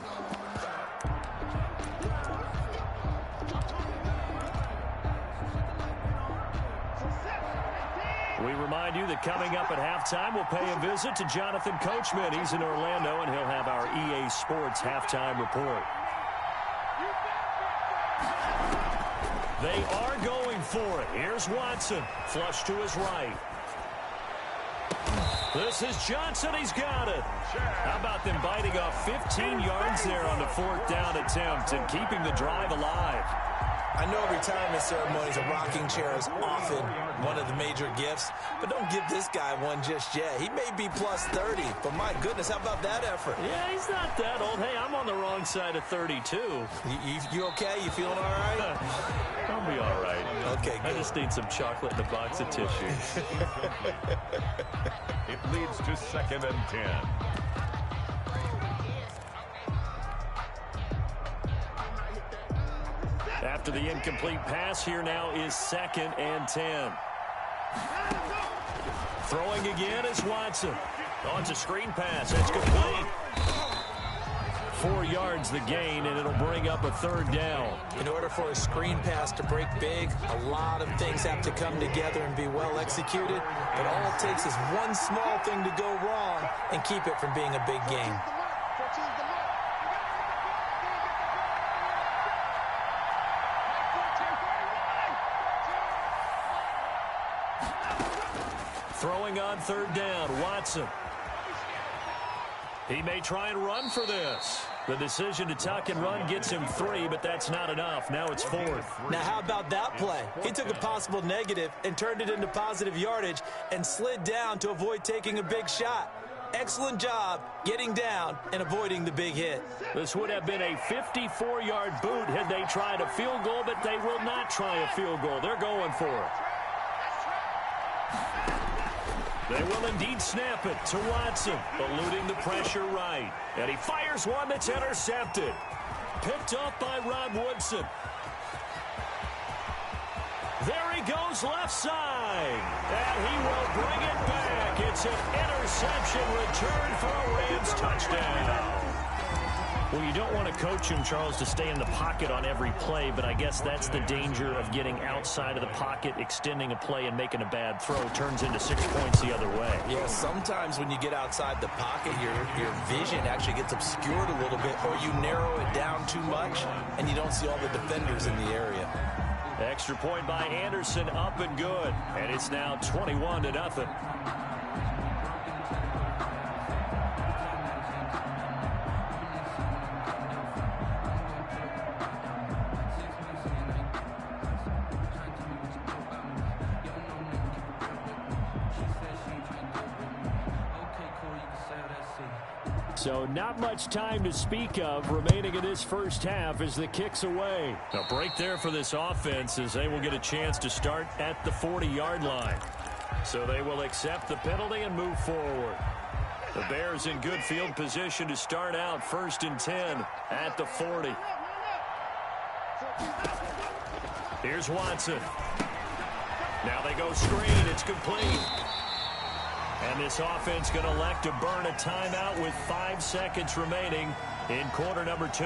We remind you that coming up at halftime, we'll pay a visit to Jonathan Coachman. He's in Orlando, and he'll have our EA Sports halftime report. They are going for it. Here's Watson. Flush to his right. This is Johnson. He's got it. How about them biting off 15 yards there on the fourth down attempt and keeping the drive alive? I know retirement ceremonies, a rocking chair is often one of the major gifts, but don't give this guy one just yet. He may be plus 30, but my goodness, how about that effort? Yeah, he's not that old. Hey, I'm on the wrong side of 32. You okay? You feeling all right? I'll be all right. Okay, good. I just need some chocolate and a box of tissue. It leads to 2nd and 10. After the incomplete pass, here now is 2nd and 10. Throwing again is Watson. On to screen pass. That's complete. 4 yards the gain, and it'll bring up a third down. In order for a screen pass to break big, a lot of things have to come together and be well executed. But all it takes is one small thing to go wrong and keep it from being a big game. Throwing on third down, Watson. He may try and run for this. The decision to tuck and run gets him 3, but that's not enough. Now it's 4th. Now how about that play? He took a possible negative and turned it into positive yardage and slid down to avoid taking a big shot. Excellent job getting down and avoiding the big hit. This would have been a 54-yard boot had they tried a field goal, but they will not try a field goal. They're going for it. They will indeed snap it to Watson, eluding the pressure right. And he fires one that's intercepted. Picked up by Rod Woodson. There he goes left side. And he will bring it back. It's an interception return for a Rams touchdown. Well, you don't want to coach him, Charles, to stay in the pocket on every play, but I guess that's the danger of getting outside of the pocket, extending a play, and making a bad throw. Turns into 6 points the other way. Yeah, sometimes when you get outside the pocket, your vision actually gets obscured a little bit, or you narrow it down too much, and you don't see all the defenders in the area. Extra point by Anderson, up and good. And it's now 21-0. So not much time to speak of remaining in this first half as the kick's away. A break there for this offense as they will get a chance to start at the 40-yard line. So they will accept the penalty and move forward. The Bears in good field position to start out 1st and 10 at the 40. Here's Watson. Now they go screen. It's complete. And this offense going to elect to burn a timeout with 5 seconds remaining in quarter number 2.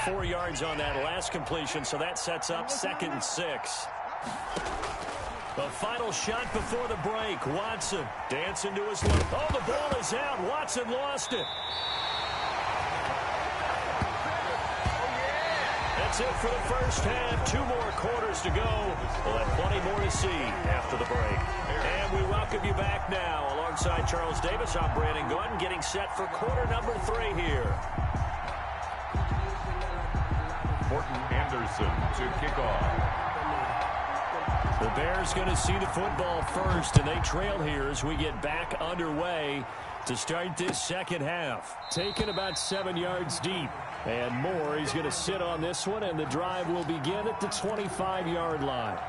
4 yards on that last completion, so that sets up 2nd and 6. The final shot before the break. Watson dancing to his left. Oh, the ball is out. Watson lost it. That's it for the first half. 2 more quarters to go. We'll have plenty more to see after the break. And we welcome you back now. Alongside Charles Davis, I'm Brandon Gordon, getting set for quarter number 3 here. Morton Anderson to kick off. The Bears going to see the football first, and they trail here as we get back underway to start this second half. Taken about 7 yards deep. And more, he's going to sit on this one, and the drive will begin at the 25-yard line.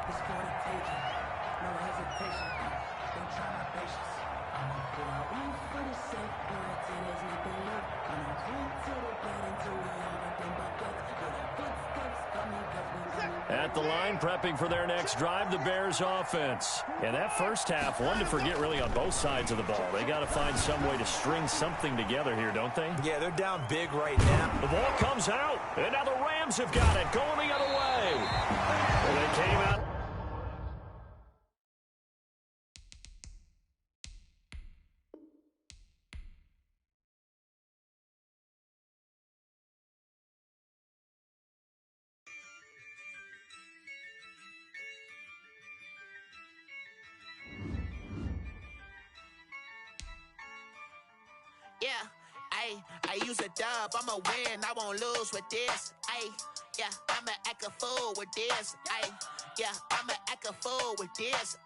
At the line, prepping for their next drive, the Bears offense. And that first half, one to forget really on both sides of the ball. They got to find some way to string something together here, don't they? Yeah, they're down big right now. The ball comes out, and now the Rams have got it, going the other way. Well, they came out. Yeah, I use a dub, I'ma win, I won't lose with this. Yeah, I'ma act a fool with this. Yeah, I'ma act a fool with this.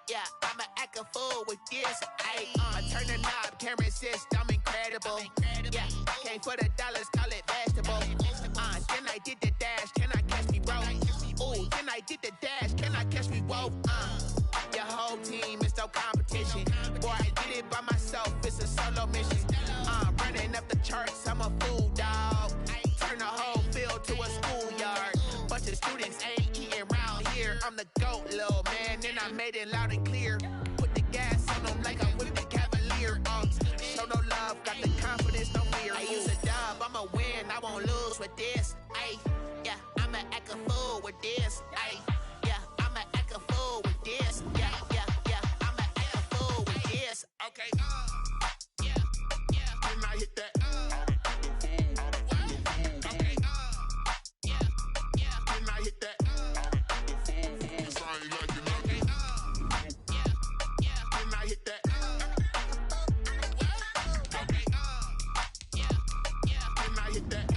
Yeah, I'ma act a fool with this. I turn the knob, can't resist, I'm incredible. Yeah, came for the dollars, call it vegetable. Then I did the dash, can I catch me, bro? Ooh, then I did the dash, can I catch me, whoa? Your whole team is no competition. Boy, I did it by myself, it's a solo mission. Running up the charts, I'm a fool, dog. Turn the whole field to a schoolyard. Bunch of students ain't eating around here. I'm the GOAT, little man, and I made it loud and clear. Put the gas on them like I'm with the Cavalier. Show no love, got the confidence, no fear. I use a dub, I'ma win, I won't lose with this. Yeah, I'ma act a fool with this. Yeah, I'ma act a fool with this. Yeah, I'ma act a fool with this. Okay, yeah, when I hit that. Okay, yeah, when I hit that. Sorry, like you know me. Yeah, when I hit that. Okay, yeah, when I hit that.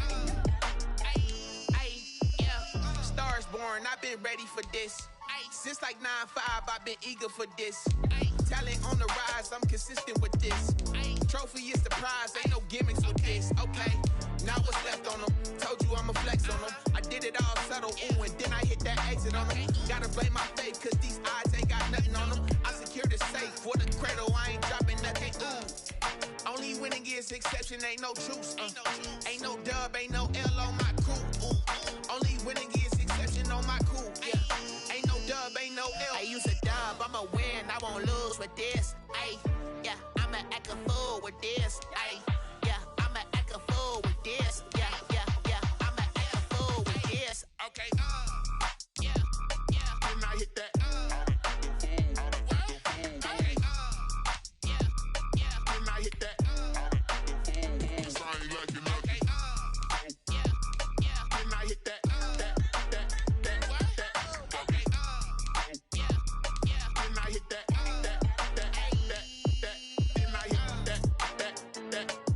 Yeah, stars born, I've been ready for this. Since like 9-5, I've been eager for this. Talent on the rise, I'm consistent with this. Trophy is the prize, ain't no gimmicks with this. Okay, now what's left on them? Told you I'ma flex on them. I did it all subtle, ooh, and then I hit that exit on them. Gotta blame my faith, cause these odds ain't got nothing on them. I secured the safe for the cradle, I ain't dropping nothing, ooh. Only winning is exception, ain't no truce. Ain't no dub, ain't no L on my crew. Ooh. Only winning is exception on my crew. Yeah. Ain't no dub, ain't no L. I use a dub, I'ma win, I won't lose with this. Yeah, I'ma act a fool with this. Yeah, I'ma act a fool with this. Yeah, I'ma act a fool with this. Okay, yeah, when I hit that. Okay, yeah, when I hit that. Sorry, like you know. Okay, yeah, when I hit that. Okay, yeah, when I hit that. When I hit that.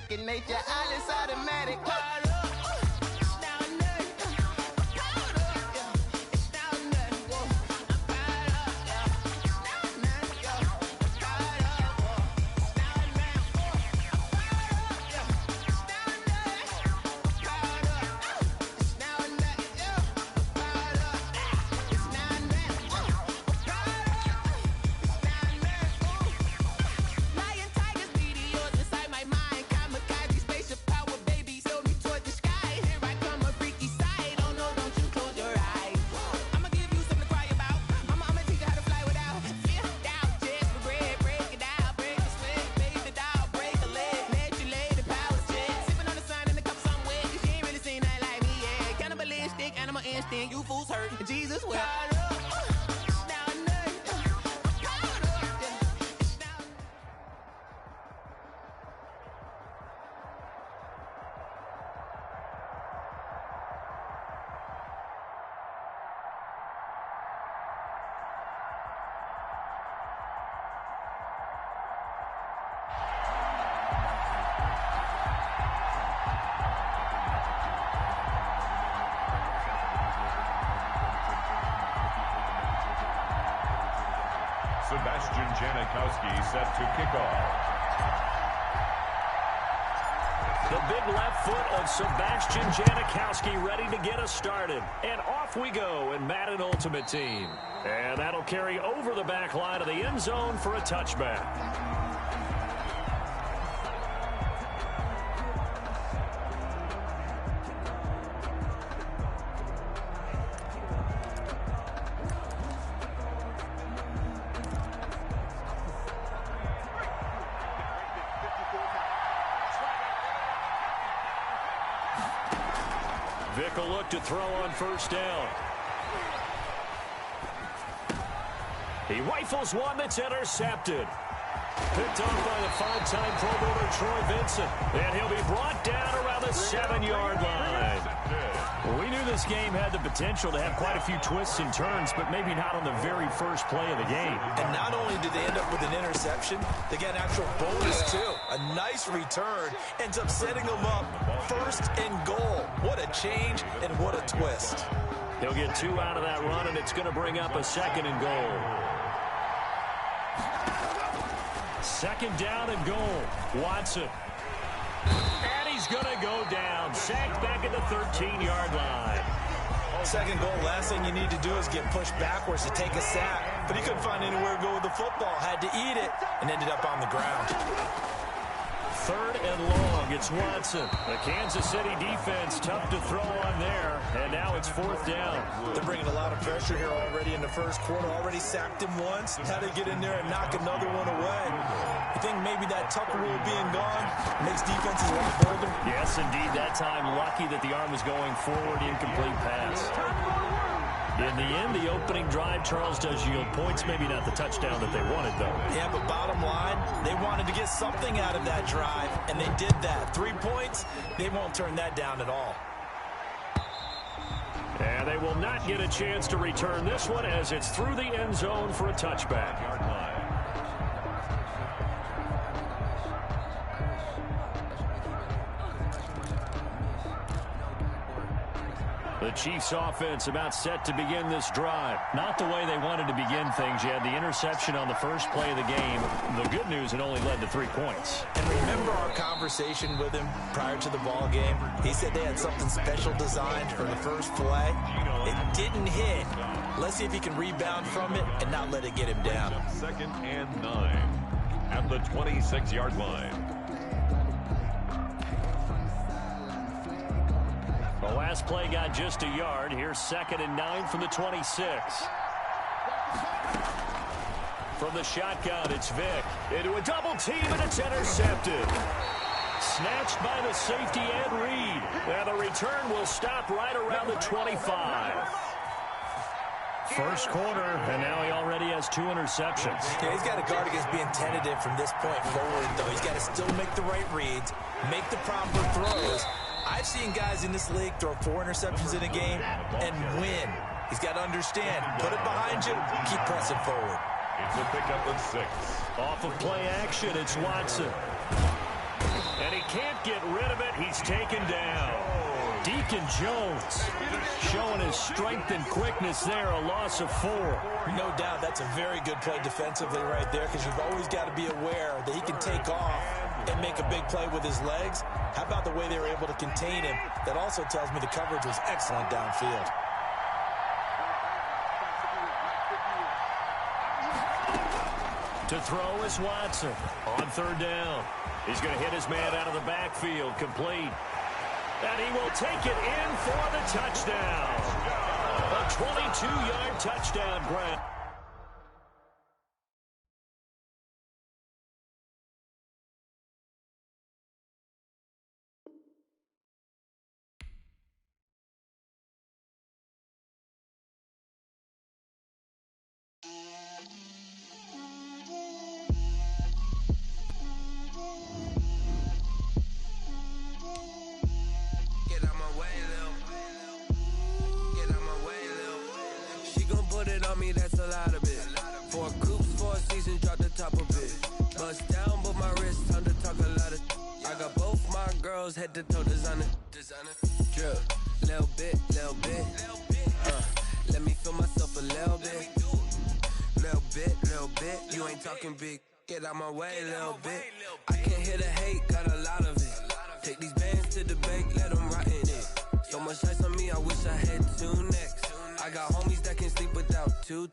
second nature. All is automatic. You fools hurt. Jesus will. Sebastian Janikowski set to kick off. The big left foot of Sebastian Janikowski ready to get us started. And off we go in Madden Ultimate Team. And that'll carry over the back line of the end zone for a touchback. Vick will look to throw on first down. He rifles one that's intercepted. Picked off by the five-time Pro Bowler Troy Vincent. And he'll be brought down around the 7-yard line. Well, we knew this game had the potential to have quite a few twists and turns, but maybe not on the very first play of the game. And not only did they end up with an interception, they got an actual bonus, too. A nice return ends up setting them up first and goal. What a change and what a twist. He'll get 2 out of that run, and it's going to bring up a 2nd and goal. 2nd down and goal. Watson. And he's going to go down. Sacked back at the 13-yard line. 2nd goal, last thing you need to do is get pushed backwards to take a sack. But he couldn't find anywhere to go with the football. Had to eat it and ended up on the ground. 3rd and long. It's Watson. The Kansas City defense tough to throw on there. And now it's 4th down. They're bringing a lot of pressure here already in the first quarter. Already sacked him once. Had to get in there and knock another one away. You think maybe that Tucker rule being gone makes defenses a lot bolder? Yes, indeed. That time, lucky that the arm was going forward. Incomplete pass. In the end, the opening drive, Charles, does yield points. Maybe not the touchdown that they wanted, though. Yeah, but bottom line, they wanted to get something out of that drive, and they did that. 3 points, they won't turn that down at all. And they will not get a chance to return this one as it's through the end zone for a touchback. The Chiefs offense about set to begin this drive. Not the way they wanted to begin things. You had the interception on the first play of the game. The good news, it only led to 3 points. And remember our conversation with him prior to the ball game? He said they had something special designed for the first play. It didn't hit. Let's see if he can rebound from it and not let it get him down. 2nd and 9 at the 26-yard line. The last play got just a yard. Here's 2nd and 9 from the 26. From the shotgun, it's Vick. Into a double team, and it's intercepted. Snatched by the safety Ed Reed. And the return will stop right around the 25. First quarter, and now he already has 2 interceptions. Yeah, he's got to guard against being tentative from this point forward, though. He's got to still make the right reads, make the proper throws. I've seen guys in this league throw 4 interceptions in a game and win. He's got to understand, put it behind you, keep pressing forward. It's a pickup of 6. Off of play action, it's Watson. And he can't get rid of it. He's taken down. Deacon Jones showing his strength and quickness there, a loss of 4. No doubt that's a very good play defensively right there, because you've always got to be aware that he can take off and make a big play with his legs. How about the way they were able to contain him? That also tells me the coverage was excellent downfield. To throw is Watson on 3rd down. He's going to hit his man out of the backfield, complete. And he will take it in for the touchdown. A 22-yard touchdown grab. That's a lot of it. 4 coops, 4 seasons, drop the top of it. Bust down, but my wrist, time to talk a lot of. I got both my girls head to toe designer. Drip, little bit. Let me feel myself a little bit. Little bit. You ain't talking big. Get out my way, little bit. I can't hear the hate, got a lot of it. Take these bands to the bank, let them rot in it. So much ice on me, I wish I had 2 necks. I got homies that can sleep without 2.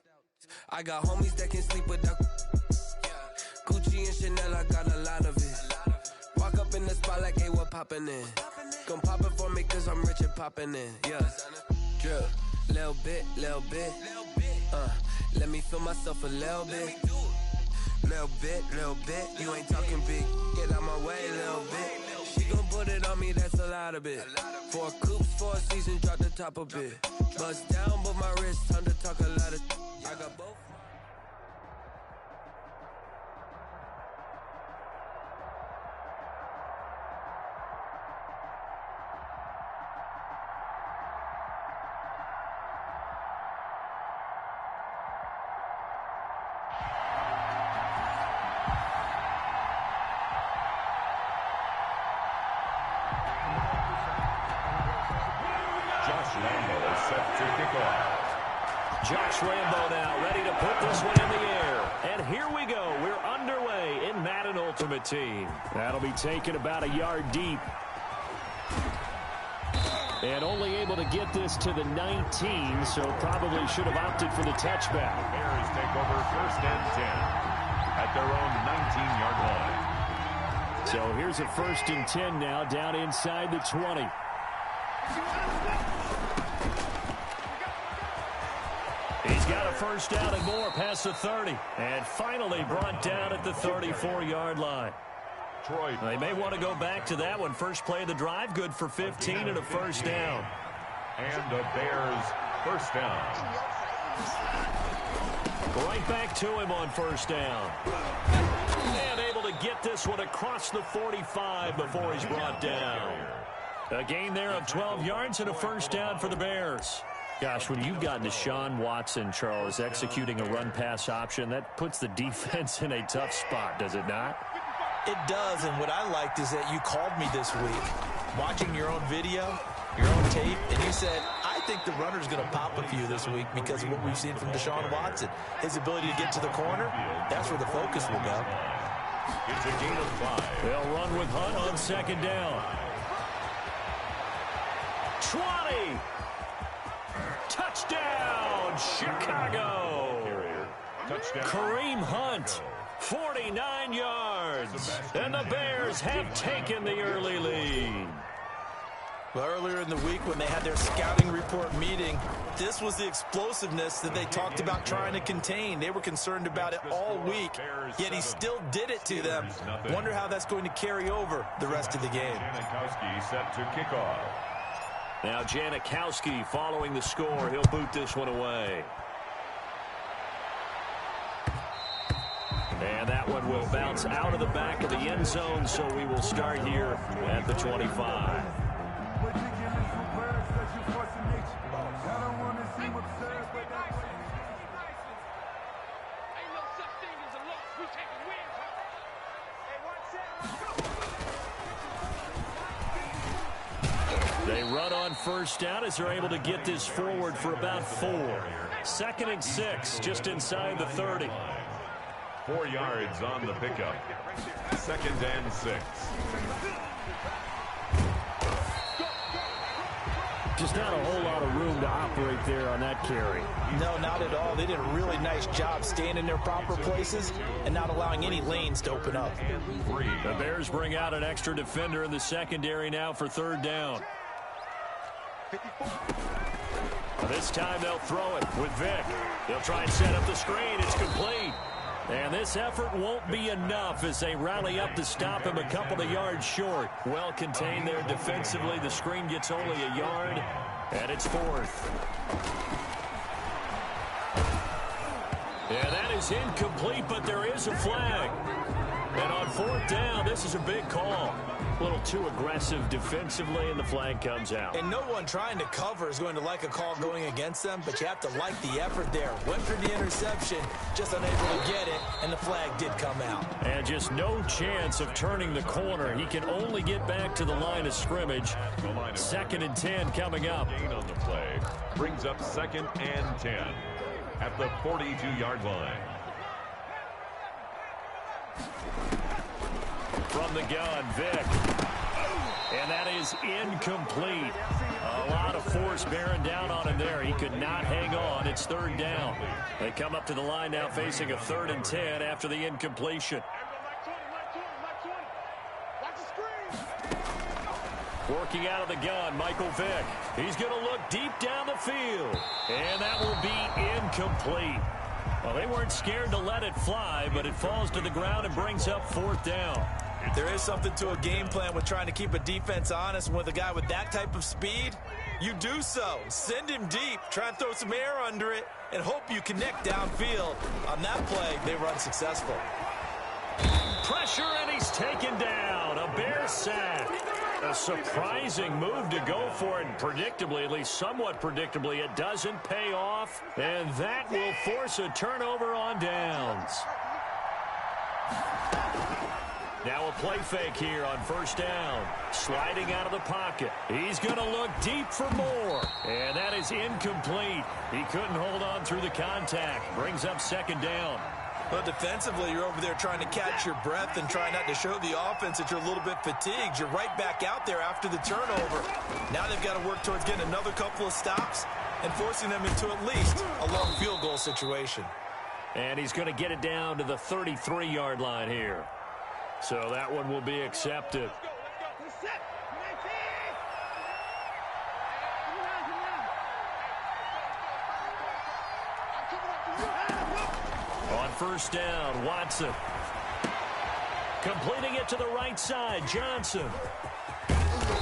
I got homies that can sleep without Gucci and Chanel, I got a lot of it. Walk up in the spot like, hey, what poppin' in? Gon' pop it for me cause I'm rich and poppin' in. Yeah, drip, little bit. Let me feel myself a little bit. Little bit. You ain't talking big. Get out my way, little bit. She gon' put it on me, that's a lot of it. 4 coops, 4 seasons, drop the top a bit. Bust down, but my wrist, time to talk a lot of. I got both. Josh Lambo now ready to put this one in the air. And here we go. We're underway in Madden Ultimate Team. That'll be taken about a yard deep. And only able to get this to the 19, so probably should have opted for the touchback. Bears take over 1st and 10 at their own 19-yard line. So here's a 1st and 10 now down inside the 20. He's got a 1st down and more past the 30. And finally brought down at the 34-yard line. They may want to go back to that one. First play of the drive, good for 15 and a 1st down. And the Bears 1st down. Right back to him on 1st down. And able to get this one across the 45 before he's brought down. A gain there of 12 yards and a 1st down for the Bears. Gosh, when you've got Deshaun Watson, Charles, executing a run-pass option, that puts the defense in a tough spot, does it not? It does, and what I liked is that you called me this week, watching your own video, your own tape, and you said, I think the runner's going to pop a few this week because of what we've seen from Deshaun Watson. His ability to get to the corner, that's where the focus will go. It's a gain of 5. They'll run with Hunt on 2nd down. 20! Touchdown, Chicago! Touchdown. Kareem Hunt, 49 yards. And the Bears have taken the early lead. Well, earlier in the week when they had their scouting report meeting, this was the explosiveness that they talked about trying to contain. They were concerned about it all week, yet he still did it to them. Wonder how that's going to carry over the rest of the game. Janikowski set to kick off. Now Janikowski following the score. He'll boot this one away. And that one will bounce out of the back of the end zone, so we will start here at the 25. run on first down as they're able to get this forward for about 4. 2nd and 6, just inside the 30. 4 yards on the pickup. 2nd and 6. Just not a whole lot of room to operate there on that carry. No, not at all. They did a really nice job staying in their proper places and not allowing any lanes to open up. The Bears bring out an extra defender in the secondary now for 3rd down. This time they'll throw it with Vick. They'll try and set up the screen. It's complete. And this effort won't be enough as they rally up to stop him a couple of yards short. Well contained there defensively. The screen gets only a yard, and it's 4th. Yeah, that is incomplete, but there is a flag. And on 4th down, this is a big call. A little too aggressive defensively, and the flag comes out. And no one trying to cover is going to like a call going against them, but you have to like the effort there. Went for the interception, just unable to get it, and the flag did come out. And just no chance of turning the corner. He can only get back to the line of scrimmage. 2nd and 10 coming up. Gain on the play brings up 2nd and 10 at the 42-yard line. From the gun, Vick. And that is incomplete. A lot of force bearing down on him there. He could not hang on. It's 3rd down. They come up to the line now facing a 3rd and 10 after the incompletion. Working out of the gun, Michael Vick. He's going to look deep down the field. And that will be incomplete. Well, they weren't scared to let it fly, but it falls to the ground and brings up 4th down. There is something to a game plan with trying to keep a defense honest. And with a guy with that type of speed, you do so. Send him deep, try and throw some air under it, and hope you connect downfield. On that play, they run successful. Pressure, and he's taken down. A Bear sack. A surprising move to go for it, and predictably, at least somewhat predictably, it doesn't pay off, and that will force a turnover on downs. Now a play fake here on 1st down. Sliding out of the pocket. He's going to look deep for more, and that is incomplete. He couldn't hold on through the contact. Brings up 2nd down. Well, defensively, you're over there trying to catch your breath and try not to show the offense that you're a little bit fatigued. You're right back out there after the turnover. Now they've got to work towards getting another couple of stops and forcing them into at least a long field goal situation. And he's going to get it down to the 33-yard line here. So that one will be accepted. On 1st down, Watson. Completing it to the right side, Johnson.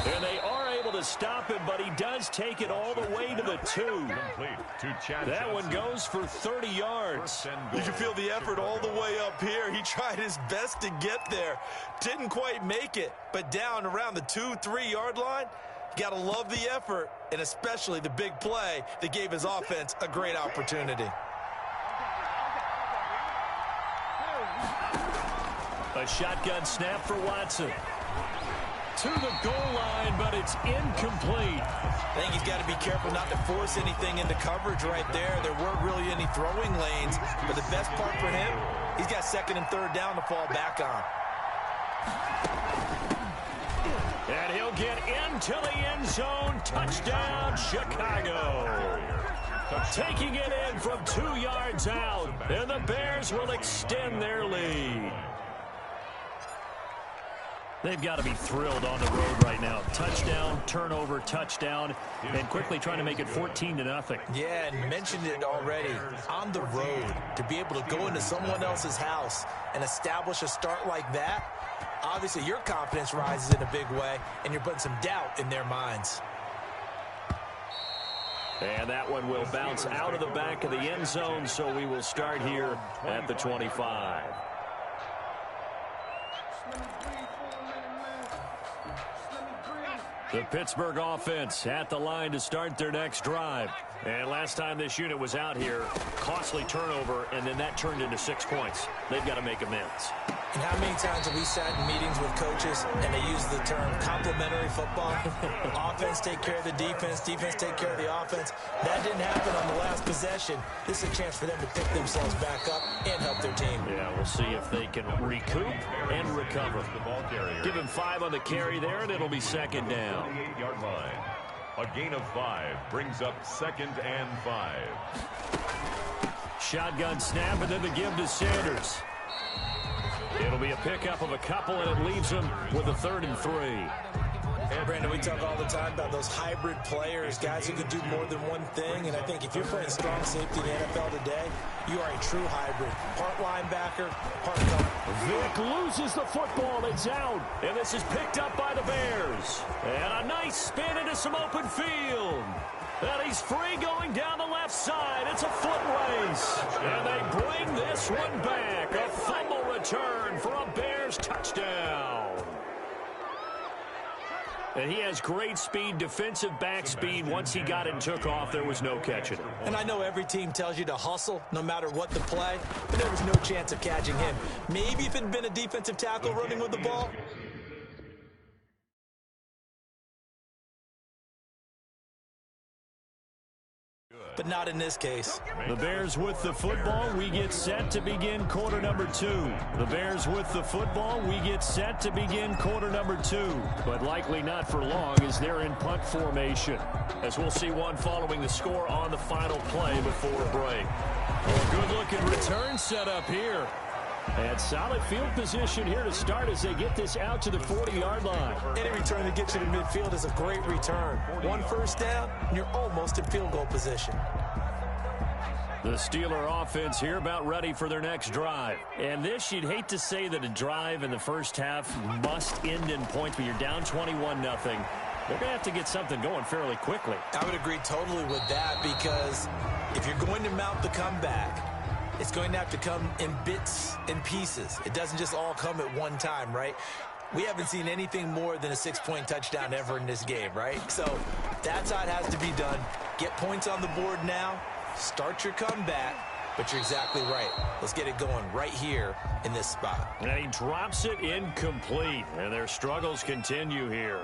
And they are able to stop him, but he does take it all the way to the 2. That one goes for 30 yards. You can feel the effort all the way up here. He tried his best to get there. Didn't quite make it, but down around the 2-3 yard line, you got to love the effort, and especially the big play that gave his offense a great opportunity. A shotgun snap for Watson. To the goal line, but it's incomplete. I think he's got to be careful not to force anything into coverage right there. There weren't really any throwing lanes, but the best part for him, he's got 2nd and 3rd down to fall back on. And he'll get into the end zone. Touchdown, Chicago. Taking it in from 2 yards out, and the Bears will extend their lead. They've got to be thrilled on the road right now. Touchdown, turnover, touchdown, and quickly trying to make it 14-0. Yeah, and mentioned it already. On the road, to be able to go into someone else's house and establish a start like that, obviously your confidence rises in a big way, and you're putting some doubt in their minds. And that one will bounce out of the back of the end zone, so we will start here at the 25. The Pittsburgh offense at the line to start their next drive. And last time this unit was out here, costly turnover, and then that turned into 6 points. They've got to make amends. And how many times have we sat in meetings with coaches and they use the term complementary football? Offense take care of the defense, defense take care of the offense. That didn't happen on the last possession. This is a chance for them to pick themselves back up and help their team. Yeah, we'll see if they can recoup and recover. Give him 5 on the carry there, and it'll be second down. 28-yard line. A gain of 5 brings up 2nd and 5. Shotgun snap, and then the give to Sanders. It'll be a pickup of a couple, and it leaves him with a 3rd and 3. And Brandon, we talk all the time about those hybrid players, guys who can do more than one thing. And I think if you're playing strong safety in the NFL today, you are a true hybrid. Part linebacker, part cover. Vick loses the football. It's out. And this is picked up by the Bears. And a nice spin into some open field. And he's free going down the left side. It's a foot race. And they bring this one back. A fumble return for a Bears touchdown. And he has great speed, defensive back speed. Once he got it and took off, there was no catching him. And I know every team tells you to hustle no matter what the play, but there was no chance of catching him. Maybe if it had been a defensive tackle running with the ball. But not in this case. The Bears with the football. We get set to begin quarter number 2. The Bears with the football. We get set to begin quarter number 2. But likely not for long as they're in punt formation. As we'll see one following the score on the final play before break. Well, good-looking return set up here. And solid field position here to start as they get this out to the 40-yard line. Any return that gets you to midfield is a great return. 1 first down, and you're almost in field goal position. The Steeler offense here about ready for their next drive. And this, you'd hate to say that a drive in the first half must end in points, but you're down 21-0. They're going to have to get something going fairly quickly. I would agree totally with that because if you're going to mount the comeback, it's going to have to come in bits and pieces. It doesn't just all come at one time, right? We haven't seen anything more than a 6-point touchdown ever in this game, right? So that's how it has to be done. Get points on the board now. Start your comeback. But you're exactly right. Let's get it going right here in this spot. And he drops it incomplete. And their struggles continue here.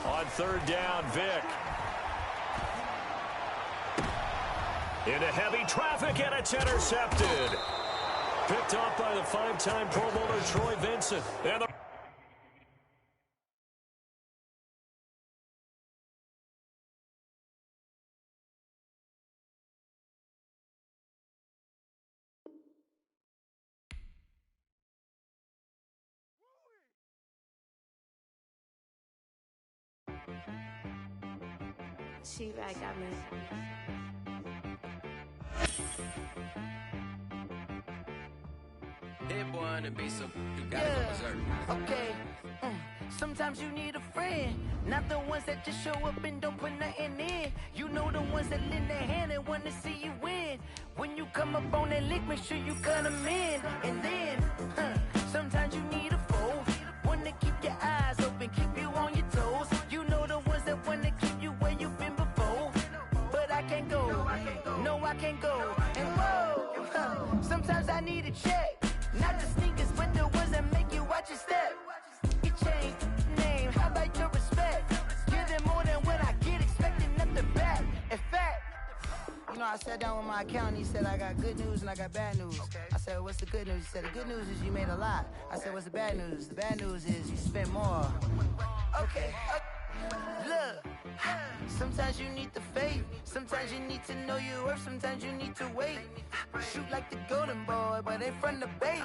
On 3rd down, Vick. Into heavy traffic, and it's intercepted. Picked off by the 5-time Pro Bowler Troy Vincent. And the She back got me. Hit boy on the beat, so you gotta go berserk. Okay. Sometimes you need a friend, not the ones that just show up and don't put nothing in. You know the ones that lend their hand and want to see you win. When you come up on that lick, make sure you cut them in. And then, sometimes you need a foe, one to keep your eyes open, keep you on your toes. You know the ones that want to keep you where you've been before. But I can't go, no I can't go. And whoa, sometimes I need a check, not the sneakers, but the ones that make you watch your step. You change name, how about your respect? Give them more than what I get, expecting nothing back. In fact, you know, I sat down with my accountant, he said I got good news and I got bad news. I said, what's the good news? He said, the good news is you made a lot. I said, what's the bad news? The bad news is you spent more. Okay, look, sometimes you need the faith, sometimes you need to know your worth, sometimes you need to wait. Shoot like the golden boy, but ain't from the bait.